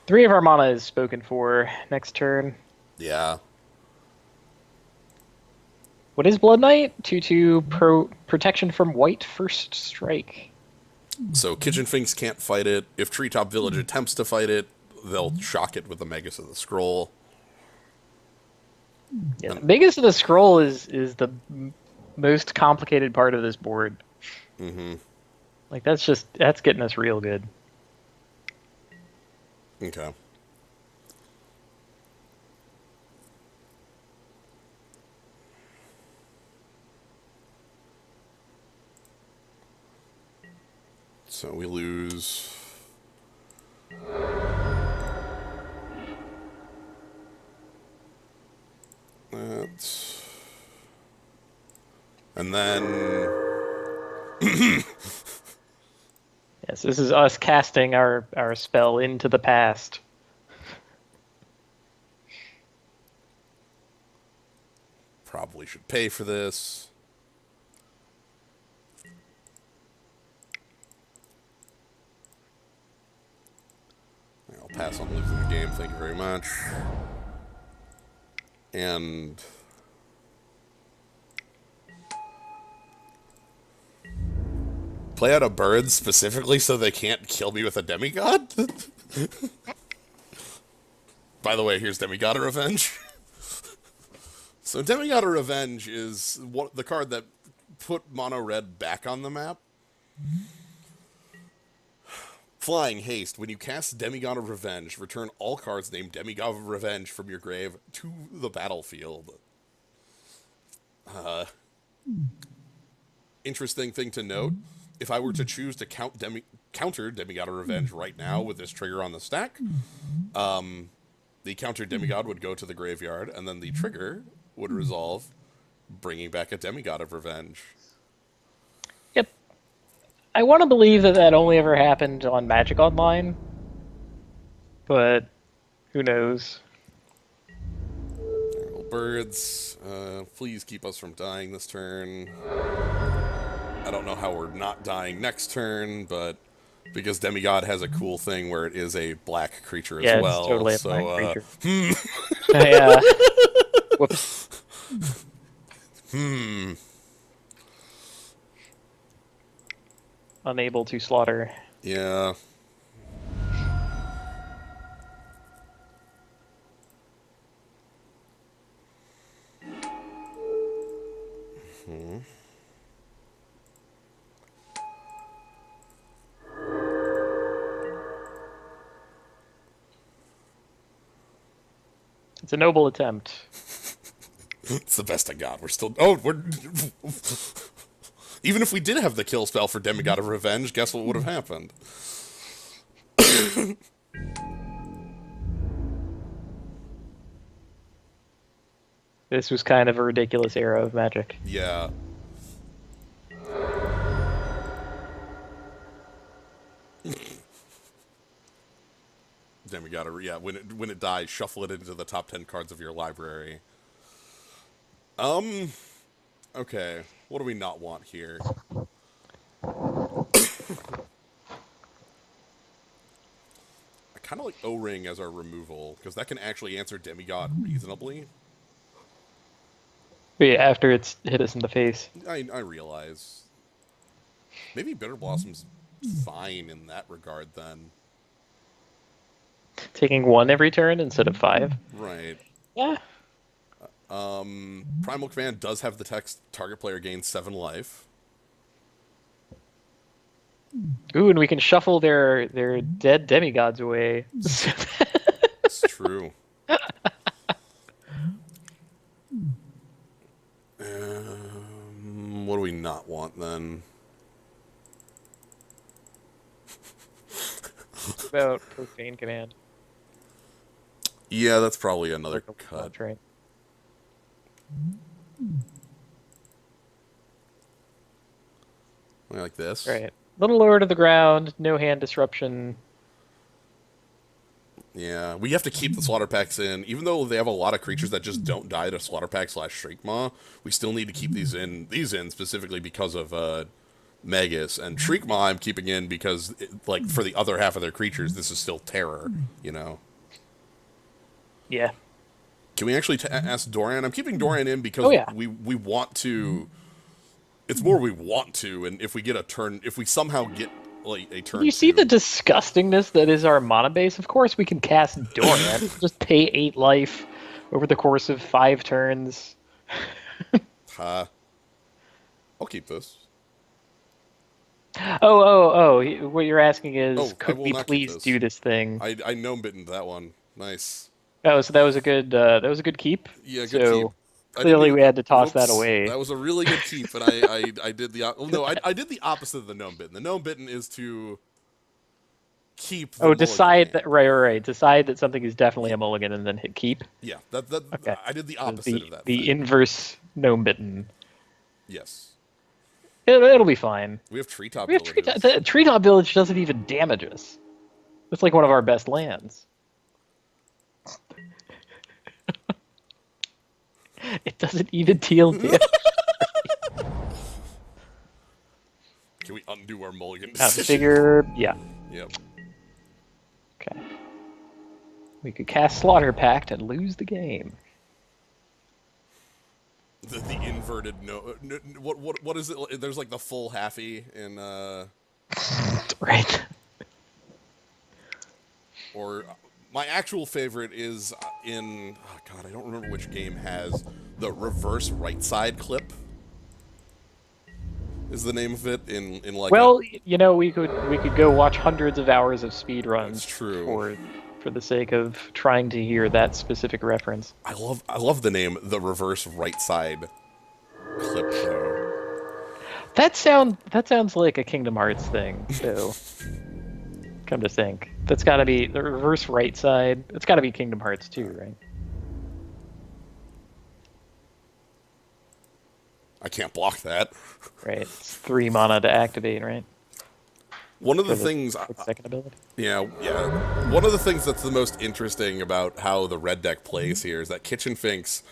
3 of our mana is spoken for next turn. Yeah. What is Blood Knight? 2/2 protection from white first strike. So Kitchen Finks can't fight it. If Treetop Village attempts to fight it, they'll shock it with the Magus of the Scroll. Yeah, the biggest of the scroll is the most complicated part of this board. Mm-hmm. Like, that's getting us real good. Okay. So we lose... That. And then... Yes, this is us casting our spell into the past. Probably should pay for this. Thank you very much. And play out a bird specifically so they can't kill me with a demigod? By the way, here's Demigod of Revenge. So Demigod of Revenge is the card that put Mono Red back on the map. Flying Haste. When you cast Demigod of Revenge, return all cards named Demigod of Revenge from your grave to the battlefield. Interesting thing to note, if I were to choose to counter Demigod of Revenge right now with this trigger on the stack, the counter Demigod would go to the graveyard, and then the trigger would resolve, bringing back a Demigod of Revenge. Yep. I want to believe that that only ever happened on Magic Online, but who knows? Well, birds, please keep us from dying this turn. I don't know how we're not dying next turn, but because Demigod has a cool thing where it is a black creature as well. It's totally a so, black creature. Yeah. Whoops. Unable to slaughter. Yeah. It's a noble attempt. It's the best I got. We're still... Oh, we're... Even if we did have the kill spell for Demigod of Revenge, guess what would have happened? This was kind of a ridiculous era of Magic. Yeah. Demigod of... Yeah, when it dies, shuffle it into the top 10 cards of your library. Okay. What do we not want here? I kind of like O-Ring as our removal, because that can actually answer Demigod reasonably. But yeah, after it's hit us in the face. I realize. Maybe Bitter Blossom's fine in that regard, then. Taking 1 every turn instead of 5. Right. Yeah. Primal Command does have the text, target player gains 7 life. Ooh, and we can shuffle their dead demigods away. It's true. What do we not want, then? What about Profane Command? Yeah, that's probably another cut. Right. Like this. Right. Little lower to the ground, no hand disruption. Yeah, we have to keep the Slaughter Packs in. Even though they have a lot of creatures that just don't die to Slaughter Pack / Shriekmaw, we still need to keep these in specifically because of Magus. And Shriekmaw I'm keeping in because, like, for the other half of their creatures, this is still terror, you know? Yeah. Can we actually ask Dorian? I'm keeping Dorian in because we want to... It's more we want to, and if we get a turn... If we somehow get, like, a turn... You see the disgustingness that is our mana base? Of course we can cast Dorian. Just pay 8 life over the course of 5 turns. I'll keep this. Oh! What you're asking is, could we please do this thing? I gnome bitten that one. Nice. Oh, so that was a good keep. Yeah, good keep. Clearly, we had to toss that away. That was a really good keep, and I did the I did the opposite of the gnome bitten. The gnome bitten is to keep. Decide that right. Decide that something is definitely a mulligan, and then hit keep. Yeah, okay. I did the opposite of that. The inverse gnome bitten. Yes. It'll be fine. We have treetop. The treetop village doesn't even damage us. It's like one of our best lands. It doesn't even deal damage. Can we undo our mulligan decision? Figure, yeah. Yep. Okay. We could cast Slaughter Pact and lose the game. The inverted what is it? There's like the full halfy in Right. or my actual favorite is in oh god, I don't remember which game has the reverse right side clip. Is the name of it in like Well, you know, we could go watch hundreds of hours of speed runs That's true. for the sake of trying to hear that specific reference. I love the name the reverse right side clip though. That sounds like a Kingdom Hearts thing, too. Come to think, that's got to be the reverse right side. It's got to be Kingdom Hearts 2, right? I can't block that. Right. It's 3 mana to activate, right? One of the For things second ability. yeah. One of the things that's the most interesting about how the red deck plays here is that Kitchen Finks,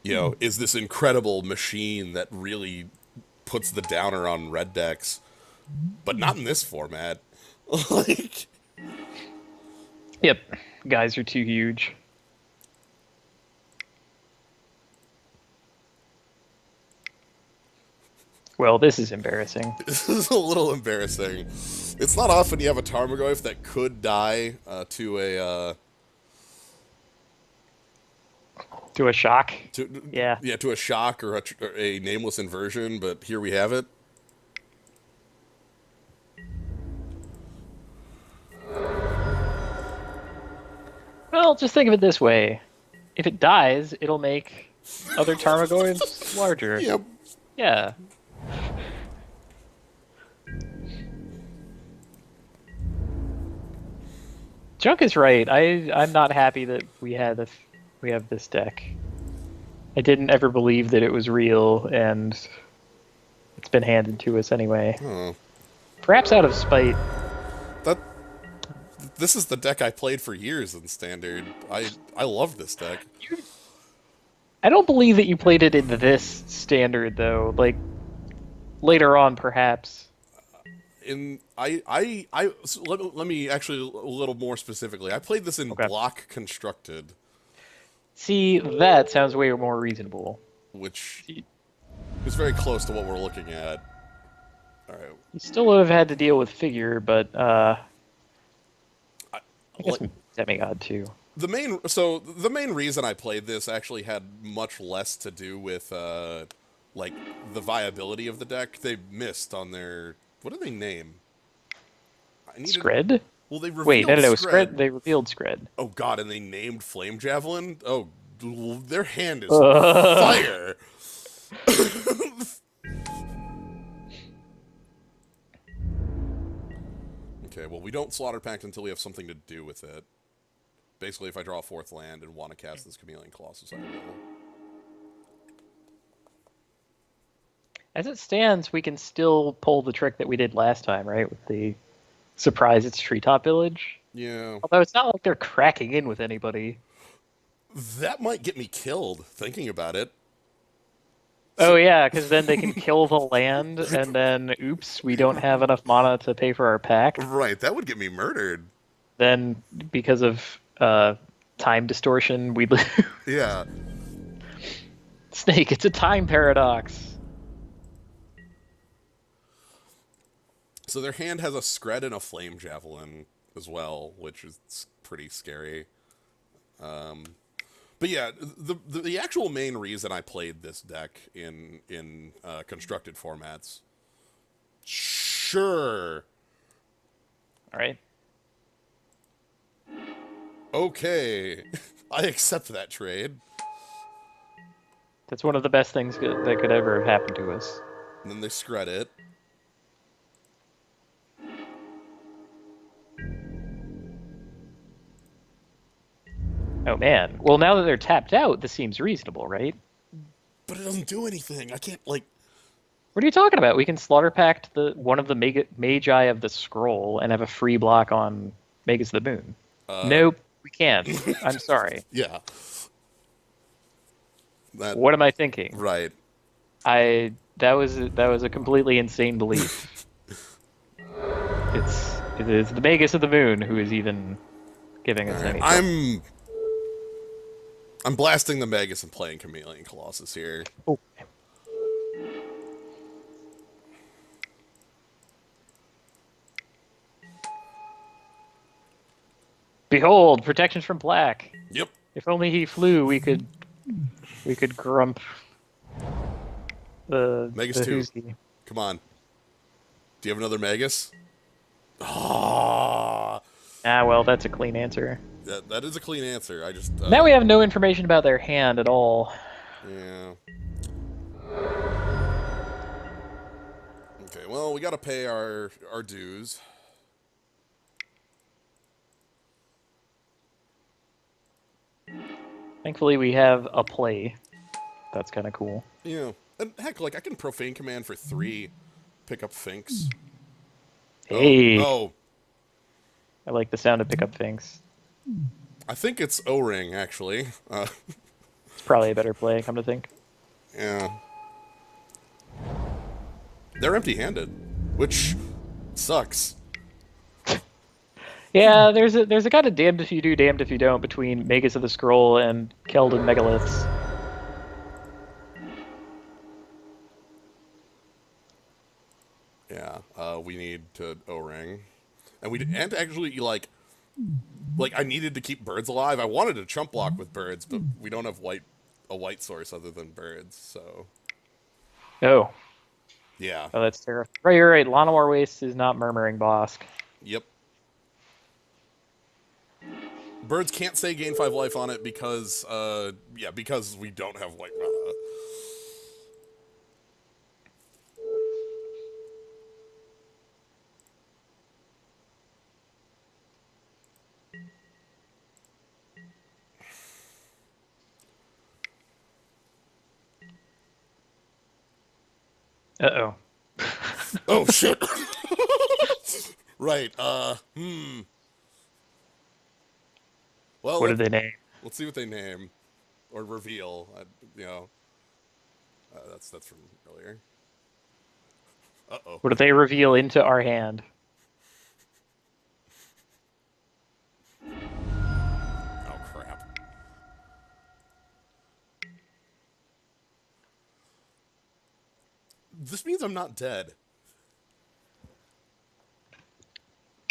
you know, is this incredible machine that really puts the downer on red decks, but not in this format. Like, Yep. Guys are too huge. Well, this is embarrassing. this is a little embarrassing. It's not often you have a Tarmogoyf that could die to a To a shock. yeah, to a shock or a nameless inversion, but here we have it. Well, just think of it this way. If it dies, it'll make other Tarmogoyfs larger. Yep. Yeah. Junk is right. I'm not happy that we have this deck. I didn't ever believe that it was real, and it's been handed to us anyway. Huh. Perhaps out of spite. This is the deck I played for years in Standard. I love this deck. I don't believe that you played it in this Standard though. Like later on, perhaps. So let me actually a little more specifically. I played this in Block Constructed. See, that sounds way more reasonable. Which is very close to what we're looking at. All right. You still would have had to deal with Figure, but I guess Demigod too. The main reason I played this actually had much less to do with like the viability of the deck. They missed on their what did they name? Scred? Well, they revealed Wait, no, Scred. They revealed Scred. Oh god, and they named Flame Javelin? Oh, their hand is fire! Okay, well, we don't Slaughter Pact until we have something to do with it. Basically, if I draw a 4th land and want to cast this Chameleon Colossus, I will. As it stands, we can still pull the trick that we did last time, right? With the surprise it's Treetop Village. Yeah. Although it's not like they're cracking in with anybody. That might get me killed, thinking about it. Oh yeah, because then they can kill the land, and then, oops, we don't have enough mana to pay for our pack. Right, that would get me murdered. Then, because of time distortion, we lose. Yeah. Snake, it's a time paradox. So their hand has a Scred and a Flame Javelin as well, which is pretty scary. But yeah, the actual main reason I played this deck in constructed formats. Sure. All right. Okay. I accept that trade. That's one of the best things that could ever have happened to us. And then they Scred it. Oh man. Well, now that they're tapped out, this seems reasonable, right? But it doesn't do anything. I can't, like... What are you talking about? We can Slaughter Pact one of the Magi of the Scroll and have a free block on Magus of the Moon. Nope, we can't. I'm sorry. Yeah. What am I thinking? Right. That was a completely insane belief. It is the Magus of the Moon who is even giving us any trouble. I'm blasting the Magus and playing Chameleon Colossus here. Oh. Behold, protections from black. Yep. If only he flew, we could grump the Magus the 2. Hoosie. Come on. Do you have another Magus? Ah, Well, that's a clean answer. that is a clean answer. I just Now we have no information about their hand at all. Yeah. Okay. Well, we got to pay our dues. Thankfully, we have a play. That's kind of cool. Yeah. And heck, like I can profane command for 3, pick up Finks. Hey, Oh. I like the sound of pickup things. I think it's O-ring actually. It's probably a better play, come to think. Yeah. They're empty-handed, which sucks. Yeah, there's a kind of damned if you do, damned if you don't between Magus of the Scroll and Keldon Megaliths. Yeah, we need to O-ring. And actually, like I needed to keep birds alive. I wanted to chump block with birds, but we don't have a white source other than birds, so... Oh. Yeah. Oh, that's terrible. Right, you're right. Llanowar Waste is not Murmuring Bosk. Yep. Birds can't say gain 5 life on it because, because we don't have white mana. Uh-oh. Oh, shit! Right, Well, What did they name? let's see what they name. Or reveal, that's from earlier. Uh-oh. What did they reveal into our hand? Oh, crap. This means I'm not dead.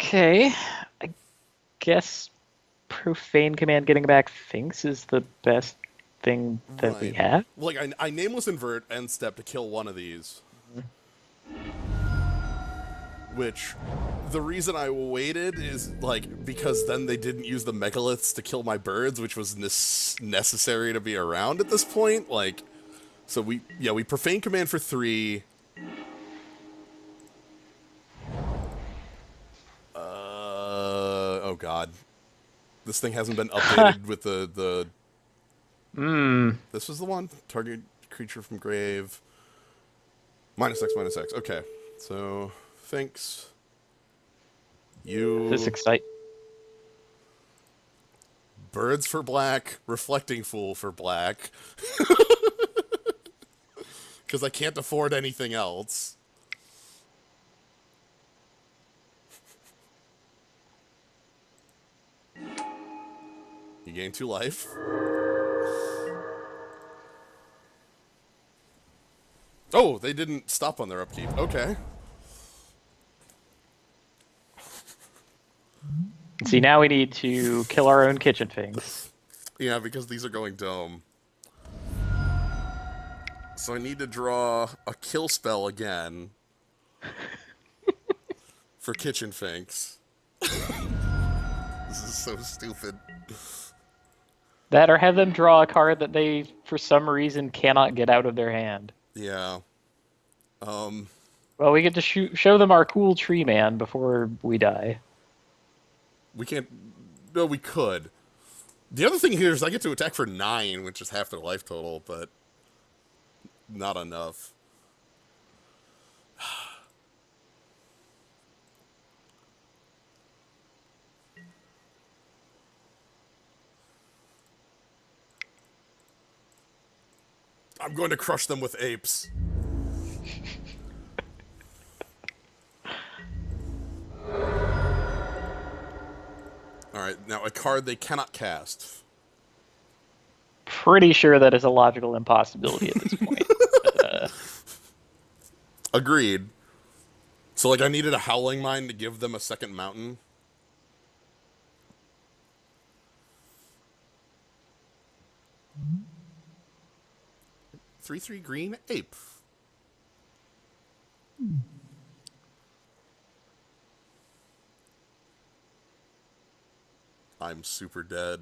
Okay. I guess Profane Command getting back Finks is the best thing that we Right. have. Like, I Nameless Invert end step to kill one of these. Which, the reason I waited is, like, because then they didn't use the Megaliths to kill my birds, which was necessary to be around at this point. Like, so we Profane Command for 3. Oh god. This thing hasn't been updated with the... This was the one? Target creature from grave. -X. Okay. So, thanks. This excite. Birds for black, Reflecting Fool for black. Because I can't afford anything else. You gain 2 life. Oh, they didn't stop on their upkeep. Okay. See, now we need to kill our own kitchen things. Yeah, because these are going dome. So I need to draw a kill spell again. For Kitchen Finks. This is so stupid. That or have them draw a card that they, for some reason, cannot get out of their hand. Yeah. Well, we get to show them our cool tree man before we die. We can't... No, we could. The other thing here is I get to attack for 9, which is half their life total, but... Not enough. I'm going to crush them with apes. Alright, Alright, now a card they cannot cast. Pretty sure that is a logical impossibility at this point. Agreed. So, like, I needed a Howling Mine to give them a second mountain. Three green ape. I'm super dead.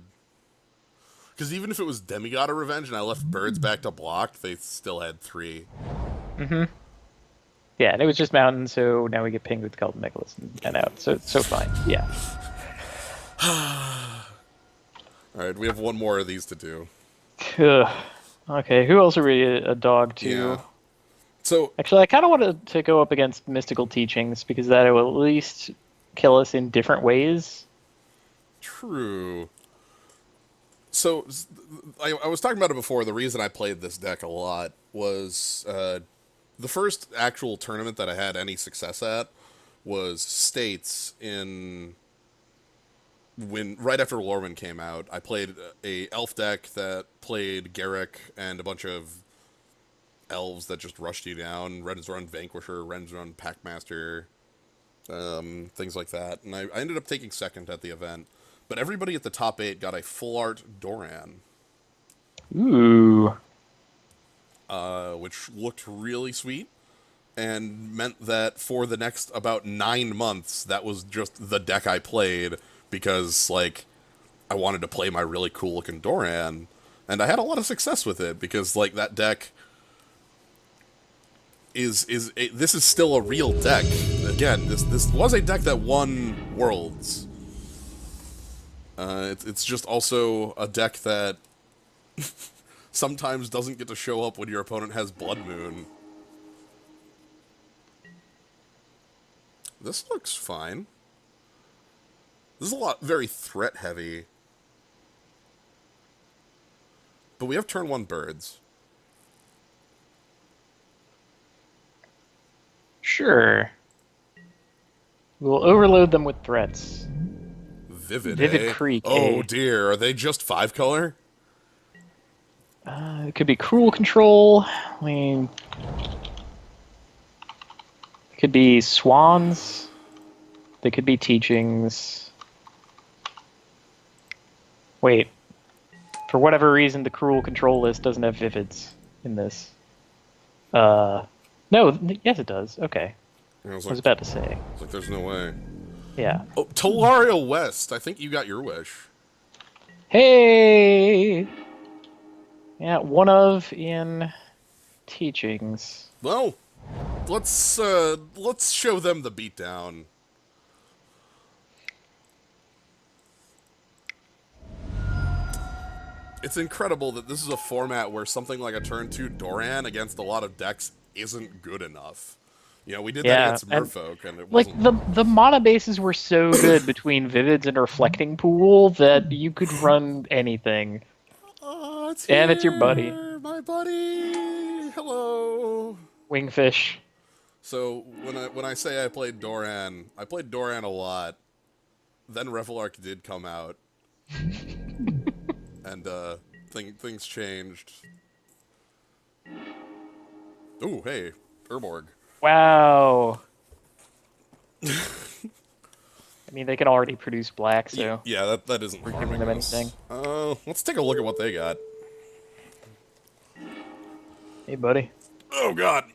Because even if it was Demigod of Revenge and I left birds back to blocked, they still had 3. Mm-hmm. Yeah, and it was just mountains, so now we get pinged with Golden Nicholas and out. So fine. Yeah. Alright, we have one more of these to do. Okay, who else are we a dog to? Yeah. So Actually, I kind of wanted to go up against Mystical Teachings because that will at least kill us in different ways. true. So I was talking about it before. The reason I played this deck a lot was the first actual tournament that I had any success at was States right after Lorwyn came out. I played a elf deck that played Garrick and a bunch of elves that just rushed you down. Ren's Run Vanquisher, Ren's Run Packmaster, things like that. And I ended up taking second at the event. But everybody at the top 8 got a full art Doran. Ooh. Which looked really sweet. And meant that for the next about 9 months, that was just the deck I played. Because, like, I wanted to play my really cool looking Doran. And I had a lot of success with it. Because, like, that deck this is still a real deck. Again, this was a deck that won Worlds. It's just also a deck that sometimes doesn't get to show up when your opponent has Blood Moon. This looks fine. This is very threat heavy. But we have turn 1 birds. Sure. We'll overload them with threats. Vivid Creek. Oh dear, are they just 5 color? It could be Cruel Control. I mean, it could be Swans. They could be Teachings. Wait. For whatever reason, the Cruel Control list doesn't have Vivids in this. No, yes it does. Okay. I was I was about to say. like, there's no way. Yeah. Oh, Tolaria West. I think you got your wish. Hey! Yeah, one of in Teachings. Well, let's show them the beatdown. It's incredible that this is a format where something like a turn 2 Doran against a lot of decks isn't good enough. You know, we did that against Merfolk, and it wasn't... Like, the mana bases were so good between Vivids and Reflecting Pool that you could run anything. It's your buddy. My buddy! Hello! Wingfish. So, when I say I played Doran a lot. Then Revelark did come out. And, things changed. Ooh, hey, Urborg. Wow. I mean, they can already produce black, so... Yeah, that isn't we're giving them anything. Let's take a look at what they got. Hey, buddy. Oh, God.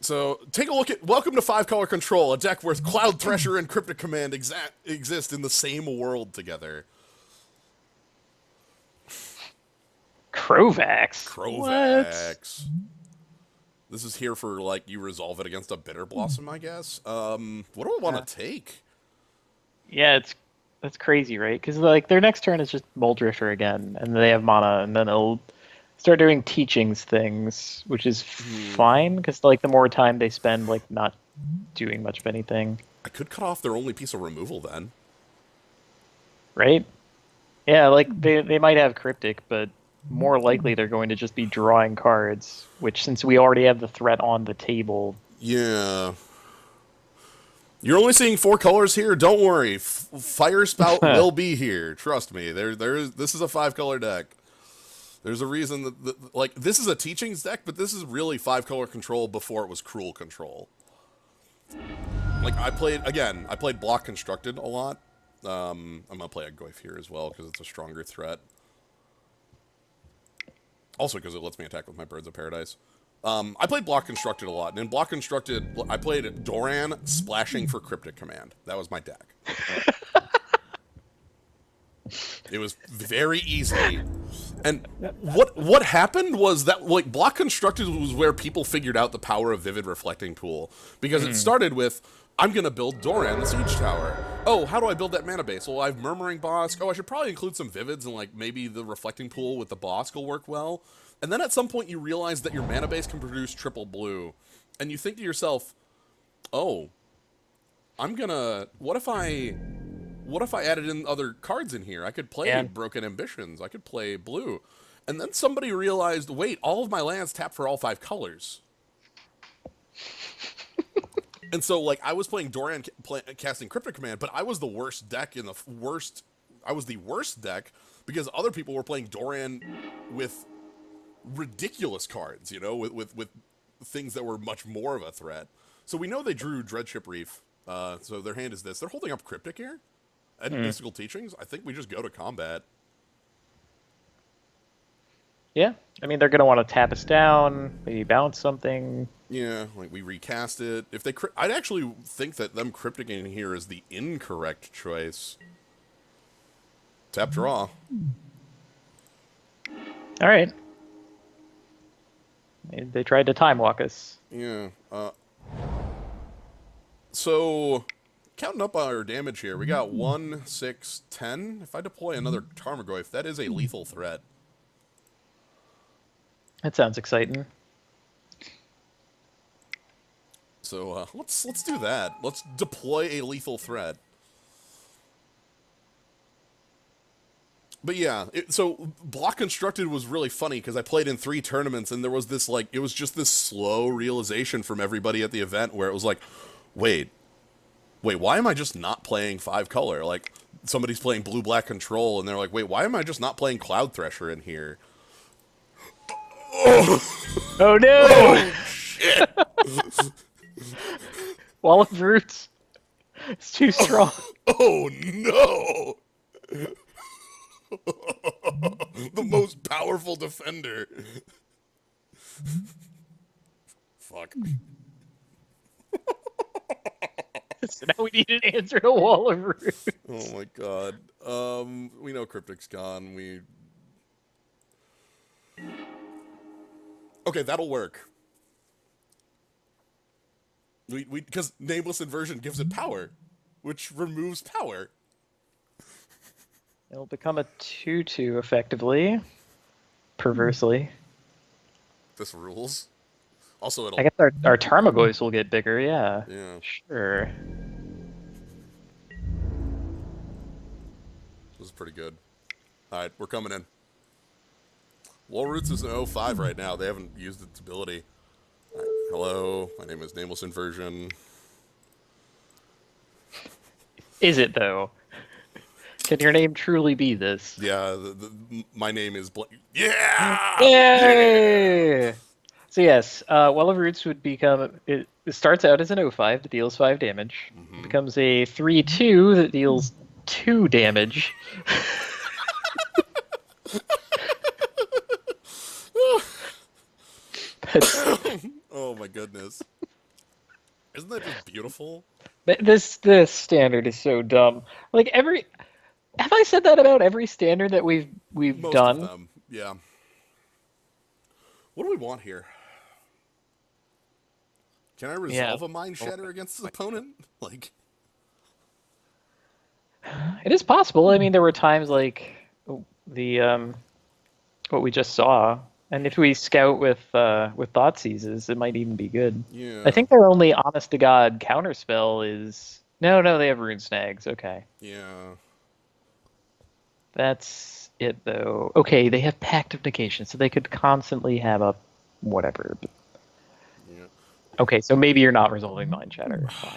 So, take a look at... Welcome to 5-Color Control, a deck where Cloud Thresher and Cryptic Command exist in the same world together. Crovax? Crovax. What? This is here for, like, you resolve it against a Bitter Blossom, I guess. What do I want to take? Yeah, that's crazy, right? Because, like, their next turn is just Muldrifter again, and they have mana, and then it'll start doing Teachings things, which is fine, because, like, the more time they spend, like, not doing much of anything. I could cut off their only piece of removal, then. Right? Yeah, like, they might have Cryptic, but more likely they're going to just be drawing cards, which, since we already have the threat on the table... Yeah. You're only seeing 4 colors here. Don't worry, Fire Spout will be here. Trust me. This is a 5-color deck. There's a reason that like this is a teachings deck, but this is really 5-color control before it was cruel control. Like I played block constructed a lot. I'm gonna play a Goyf here as well because it's a stronger threat. Also because it lets me attack with my Birds of Paradise. I played block constructed a lot, and in block constructed, I played Doran splashing for Cryptic Command. That was my deck. It was very easy. And what happened was that like block constructed was where people figured out the power of Vivid Reflecting Pool, because it started with, I'm gonna build Doran the Siege Tower. Oh, how do I build that mana base? Well, I have Murmuring Bosk. Oh, I should probably include some Vivids, and like maybe the Reflecting Pool with the Bosk will work well. And then at some point you realize that your mana base can produce triple blue, and you think to yourself, oh, what if I added in other cards in here? I could play Broken Ambitions. I could play blue. And then somebody realized, wait, all of my lands tap for all 5 colors. And so, like, I was playing Doran casting Cryptic Command, but I was the worst deck I was the worst deck because other people were playing Doran with ridiculous cards, you know, with things that were much more of a threat. So we know they drew Dreadship Reef. So their hand is this. They're holding up Cryptic here. And Mystical Teachings. I think we just go to combat. Yeah, I mean they're gonna want to tap us down, maybe bounce something. Yeah, like we recast it. If they, I'd actually think that them Cryptic in here is the incorrect choice. Tap draw. All right. They tried to time walk us. Yeah. So, counting up our damage here, we got 1, 6, 10. If I deploy another Tarmogoyf, that is a lethal threat. That sounds exciting. So let's do that. Let's deploy a lethal threat. But yeah, so block constructed was really funny because I played in 3 tournaments and there was this like, it was just this slow realization from everybody at the event where it was like, wait, why am I just not playing 5-color? Like somebody's playing blue-black control and they're like, wait, why am I just not playing Cloud Thresher in here? Oh no! Oh shit! Wall of Roots. It's too strong. Oh no! The most powerful defender. Fuck. So now we need an answer to Wall of Roots. Oh my god. We know Cryptic's gone. Okay, that'll work. Because Nameless Inversion gives it power, which removes power. It'll become a 2/2 effectively. Perversely. This rules. Also, I guess our Tarmogoyfs will get bigger, yeah. Yeah. Sure. This is pretty good. Alright, we're coming in. Wall Roots is an 05 right now. They haven't used its ability. Right, hello, my name is Nameless Inversion. Is it, though? Can your name truly be this? Yeah, my name is Yeah! Yay! So yes, Well of Roots would become... It starts out as an 05 that deals 5 damage. It becomes a 3/2 that deals 2 damage. Oh my goodness. Isn't that just beautiful? But this standard is so dumb. Like have I said that about every standard that we've Most done? of them, yeah. What do we want here? Can I resolve a Mind Shatter against his opponent? Like, it is possible. I mean, there were times like the what we just saw, and if we scout with Thoughtseizes, it might even be good. yeah. I think their only honest to god counterspell is no, they have Rune Snags. Okay, Yeah. that's it though. Okay, they have Pact of Negation, so they could constantly have a whatever. Yeah. Okay, so maybe you're not resolving Mind Shatter. Fine.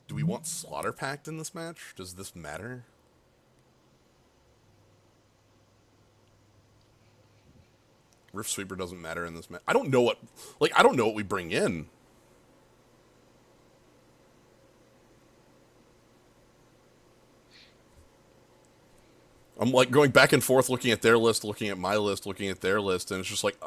Do we want Slaughter Pact in this match? Does this matter? Rift Sweeper doesn't matter in this match. I don't know what we bring in. I'm like going back and forth looking at their list, looking at my list, looking at their list, and it's just like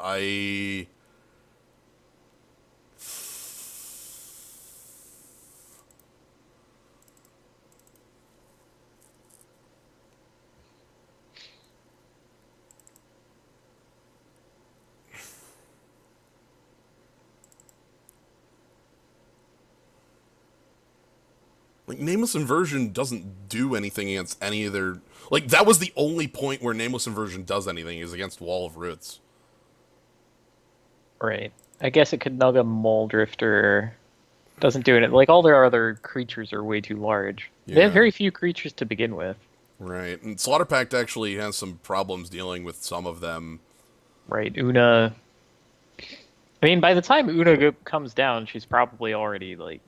like, Nameless Inversion doesn't do anything against any of their... Like, that was the only point where Nameless Inversion does anything, is against Wall of Roots. Right. I guess it could nug a Mole Drifter. Doesn't do it. Like, all their other creatures are way too large. Yeah. They have very few creatures to begin with. Right. And Slaughter Pact actually has some problems dealing with some of them. Right. Una... I mean, by the time Una comes down, she's probably already, like,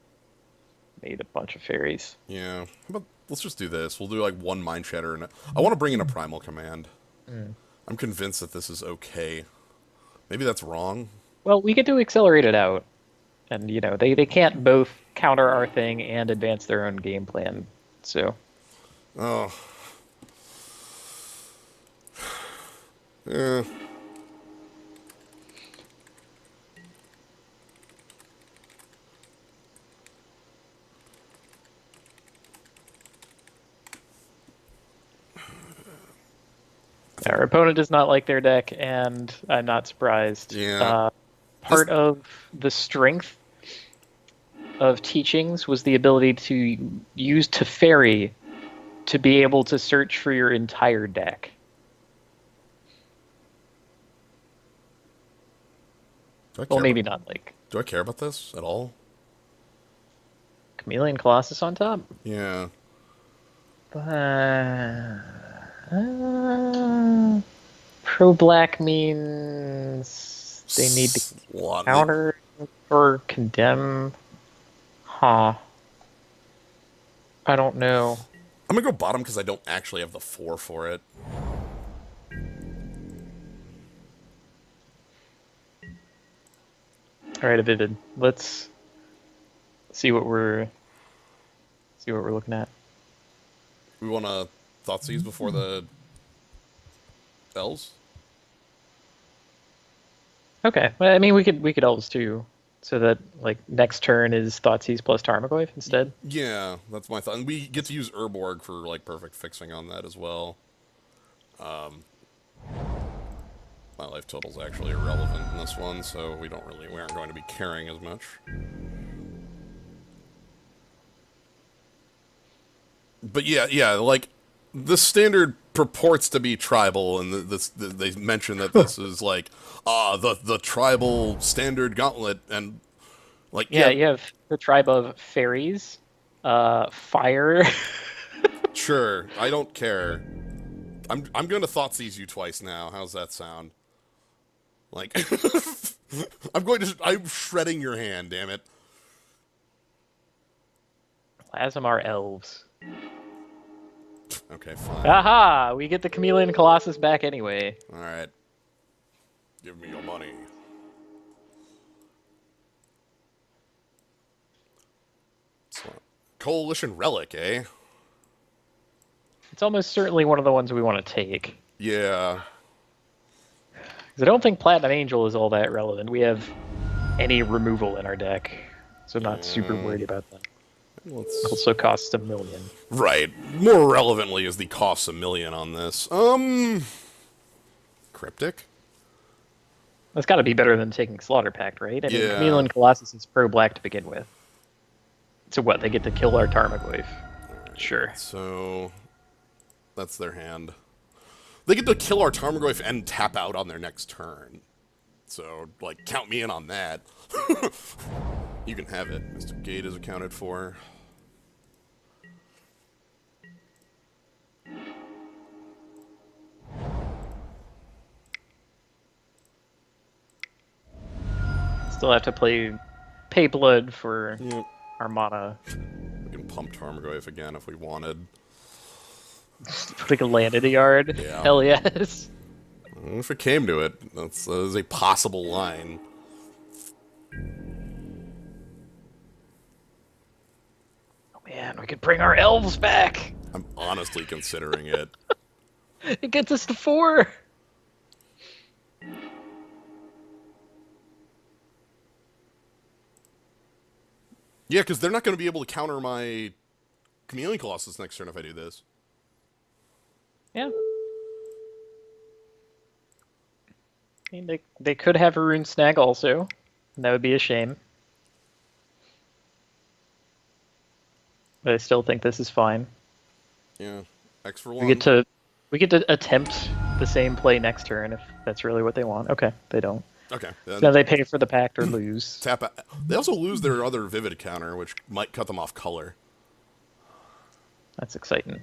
made a bunch of fairies. Yeah. But let's just do this. We'll do, like, one Mind Shatter. And I want to bring in a Primal Command. I'm convinced that this is okay. Maybe that's wrong. Well, we get to accelerate it out. And, you know, they can't both counter our thing and advance their own game plan. So... Oh. Yeah. Our opponent does not like their deck, and I'm not surprised. Yeah. Part of the strength of Teachings was the ability to use Teferi to be able to search for your entire deck. Well, maybe not like... Do I care about this at all? Chameleon Colossus on top? Yeah. Pro Black means they need to counter or condemn. Huh. I don't know. I'm gonna go bottom because I don't actually have the 4 for it. All right, Avivid. Let's see what we're looking at. We want to Thoughtseize before the Elves? Okay. Well, I mean, we could Elves too, so that like next turn is Thoughtseize plus Tarmogoyf instead. Yeah, that's my thought. And we get to use Urborg for like perfect fixing on that as well. My life total's actually irrelevant in this one, so we aren't going to be caring as much. But yeah, like, the standard purports to be tribal, and they mention that this is like, the tribal standard gauntlet, and like... Yeah, you have the tribe of fairies, fire. Sure, I don't care. I'm gonna Thoughtseize you twice now. How's that sound? Like, I'm shredding your hand, damn it. Plasmar Elves. Okay, fine. Aha! We get the Chameleon Colossus back anyway. Alright. Give me your money. Coalition Relic, eh? It's almost certainly one of the ones we want to take. Yeah. Because I don't think Platinum Angel is all that relevant. We have any removal in our deck, so not super worried about that. It also costs $1 million. Right. More relevantly is the cost $1 million on this. Cryptic? That's got to be better than taking Slaughter Pact, right? I mean, Yeah. Chameleon Colossus is pro-black to begin with. So what, they get to kill our Tarmogoyf? Right, Sure. So, that's their hand. They get to kill our Tarmogoyf and tap out on their next turn. So, like, count me in on that. You can have it. Mr. Gate is accounted for. Still have to pay blood for our mana. We can pump Tarmogoyf again if we wanted. Putting a land in the yard. Yeah. Hell yes. If it came to it, that is a possible line. Oh man, we could bring our elves back. I'm honestly considering it. It gets us to 4. Yeah, because they're not going to be able to counter my Chameleon Colossus next turn if I do this. Yeah. I mean, they could have a Rune Snag also. And that would be a shame. But I still think this is fine. Yeah, X for We 1. get to attempt the same play next turn if that's really what they want. Okay, they don't. Okay. So now they pay for the pact or lose. Tap out. They also lose their other Vivid counter, which might cut them off color. That's exciting.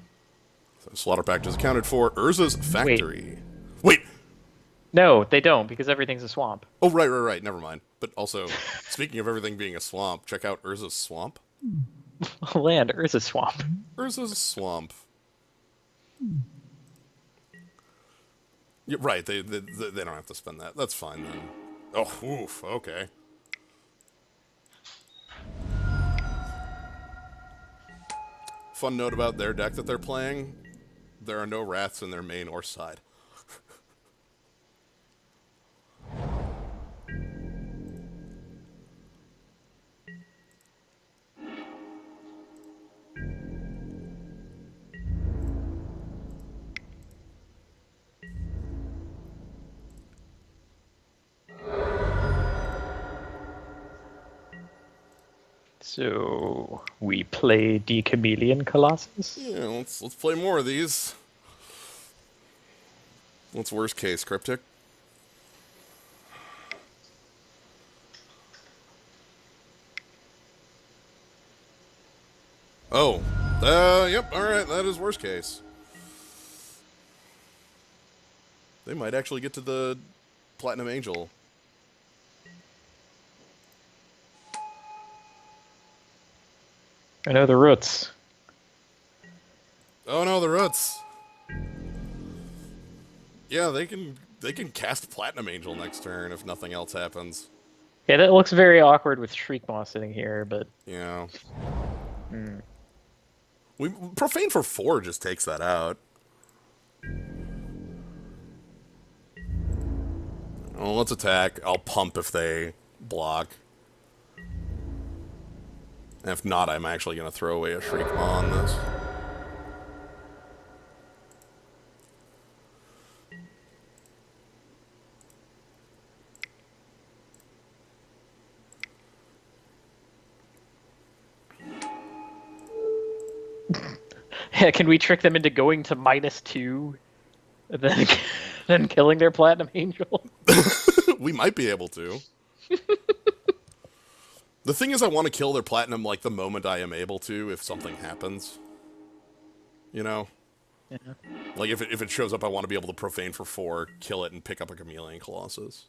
So Slaughter Pact is accounted for. Urza's Factory. Wait. No, they don't, because everything's a swamp. Oh, right. Never mind. But also, speaking of everything being a swamp, check out Urza's Swamp. Land, Urza's swamp. Urza's Swamp. Yeah, right, they don't have to spend that. That's fine, then. Oh, oof, okay. Fun note about their deck that they're playing, there are no Wraths in their main or side. So we play the Chameleon Colossus. Yeah, let's play more of these. What's worst case, Cryptic? Oh, yep, alright, that is worst case. They might actually get to the Platinum Angel. I know the roots. Oh no, the Roots. Yeah, they can cast Platinum Angel next turn if nothing else happens. Yeah, that looks very awkward with Shriekmaw sitting here, but Yeah. We Profane for 4 just takes that out. Well, let's attack. I'll pump if they block. And if not, I'm actually going to throw away a Shriekmaw on this. yeah, can we trick them into going to -2 and then then killing their Platinum Angel? We might be able to. The thing is, I want to kill their Platinum, like, the moment I am able to, if something happens. You know? Yeah. Like, if it shows up, I want to be able to Profane for 4, kill it, and pick up a Chameleon Colossus.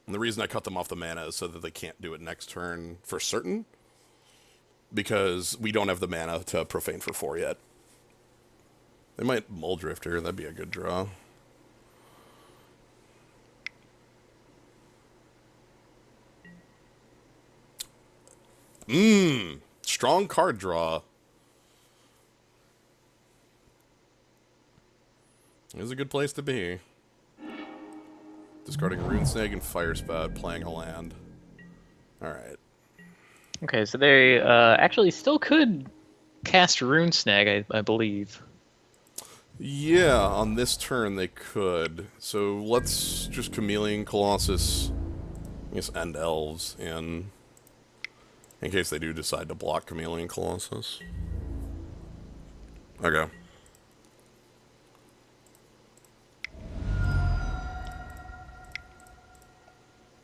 And the reason I cut them off the mana is so that they can't do it next turn for certain. Because we don't have the mana to Profane for 4 yet. They might Muldrifter, that'd be a good draw. Strong card draw. This is a good place to be. Discarding Rune Snag and Fire Spout, playing a land. Alright. Okay, so they actually still could cast Rune Snag, I believe. Yeah, on this turn they could. So let's just Chameleon Colossus, I guess, end Elves in case they do decide to block Chameleon Colossus. Okay.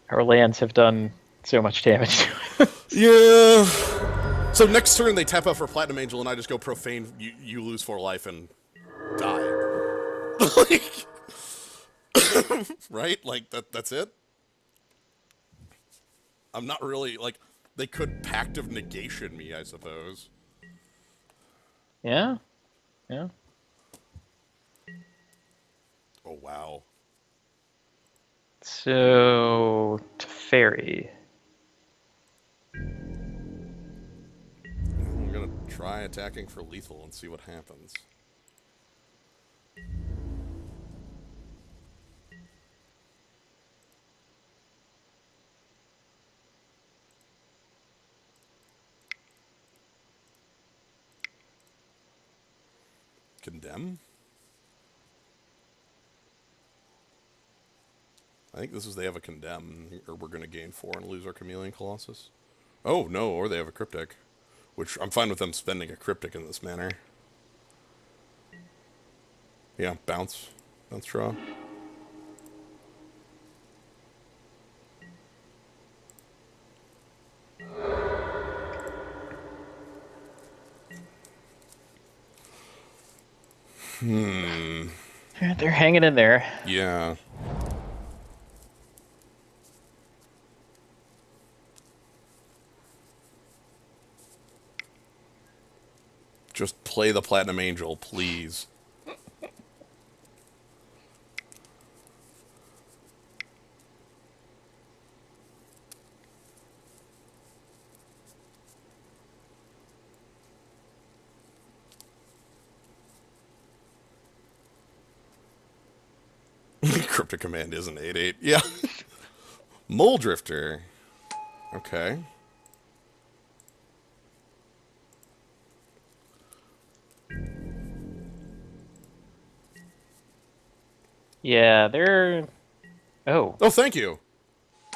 Our lands have done so much damage to us. Yeah. So next turn they tap out for Platinum Angel and I just go Profane, you lose 4 life and die. Like, right? Like, that's it? I'm not really, like, They could Pact of Negation me, I suppose. Yeah, yeah. Oh, wow. So, Teferi. I'm gonna try attacking for lethal and see what happens. Condemn? I think this is they have a Condemn, or we're gonna gain 4 and lose our Chameleon Colossus. Oh, no, or they have a Cryptic. Which, I'm fine with them spending a Cryptic in this manner. Yeah, bounce. Bounce draw. They're hanging in there. Yeah. Just play the Platinum Angel, please. Cryptic Command is an 8/8. Yeah. Mole Drifter. Okay. Yeah, they're. Oh. Oh, thank you.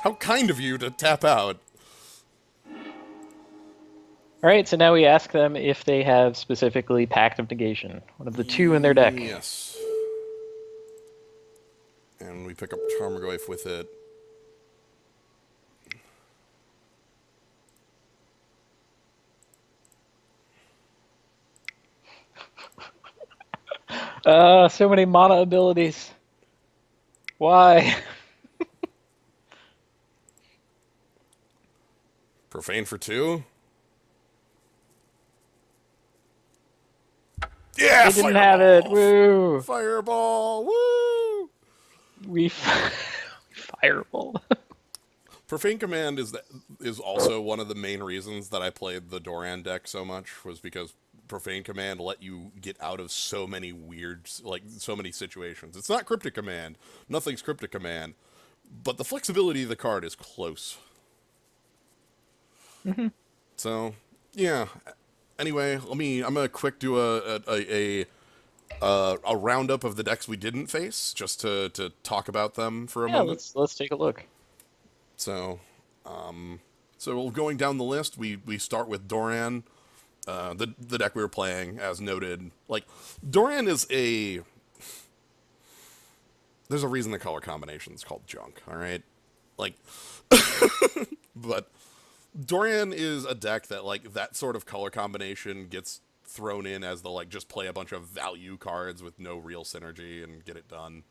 How kind of you to tap out. All right, so now we ask them if they have specifically Pact of Negation, one of the 2 in their deck. Yes. And we pick up Tarmogoyf with it. So many mana abilities. Why? Profane for 2. Yeah, They didn't have it. Woo! Fireball. Woo! We fireball. Profane Command is also one of the main reasons that I played the Doran deck so much, was because Profane Command let you get out of so many weird, like, so many situations. It's not Cryptic Command. Nothing's Cryptic Command. But the flexibility of the card is close. Mm-hmm. So, yeah. Anyway, I'm gonna quick do a roundup of the decks we didn't face, just to talk about them for a moment. Let's take a look. So, so going down the list, we start with Doran, the deck we were playing, as noted. Like, Doran is a... There's a reason the color combination is called junk, alright? Like, but Doran is a deck that, like, that sort of color combination gets thrown in as the, like, just play a bunch of value cards with no real synergy and get it done.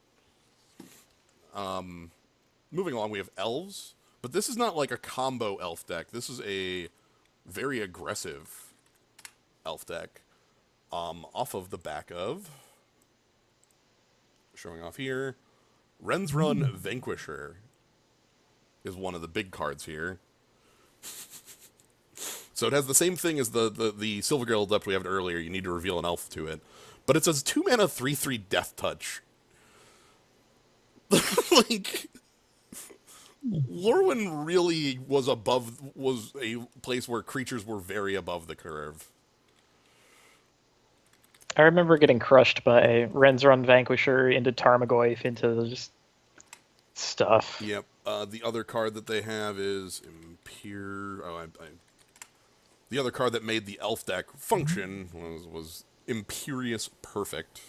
Moving along, we have Elves. But this is not like a combo elf deck. This is a very aggressive elf deck. Off of the back of... Showing off here. Rensrun Vanquisher is one of the big cards here. So it has the same thing as the Silvergale Adept we had earlier. You need to reveal an elf to it. But it says 2-mana 3/3 Death Touch. Like... Lorwyn really was a place where creatures were very above the curve. I remember getting crushed by Rensrun Vanquisher into Tarmogoyf into just stuff. Yep. The other card that they have is the other card that made the elf deck function was Imperious Perfect.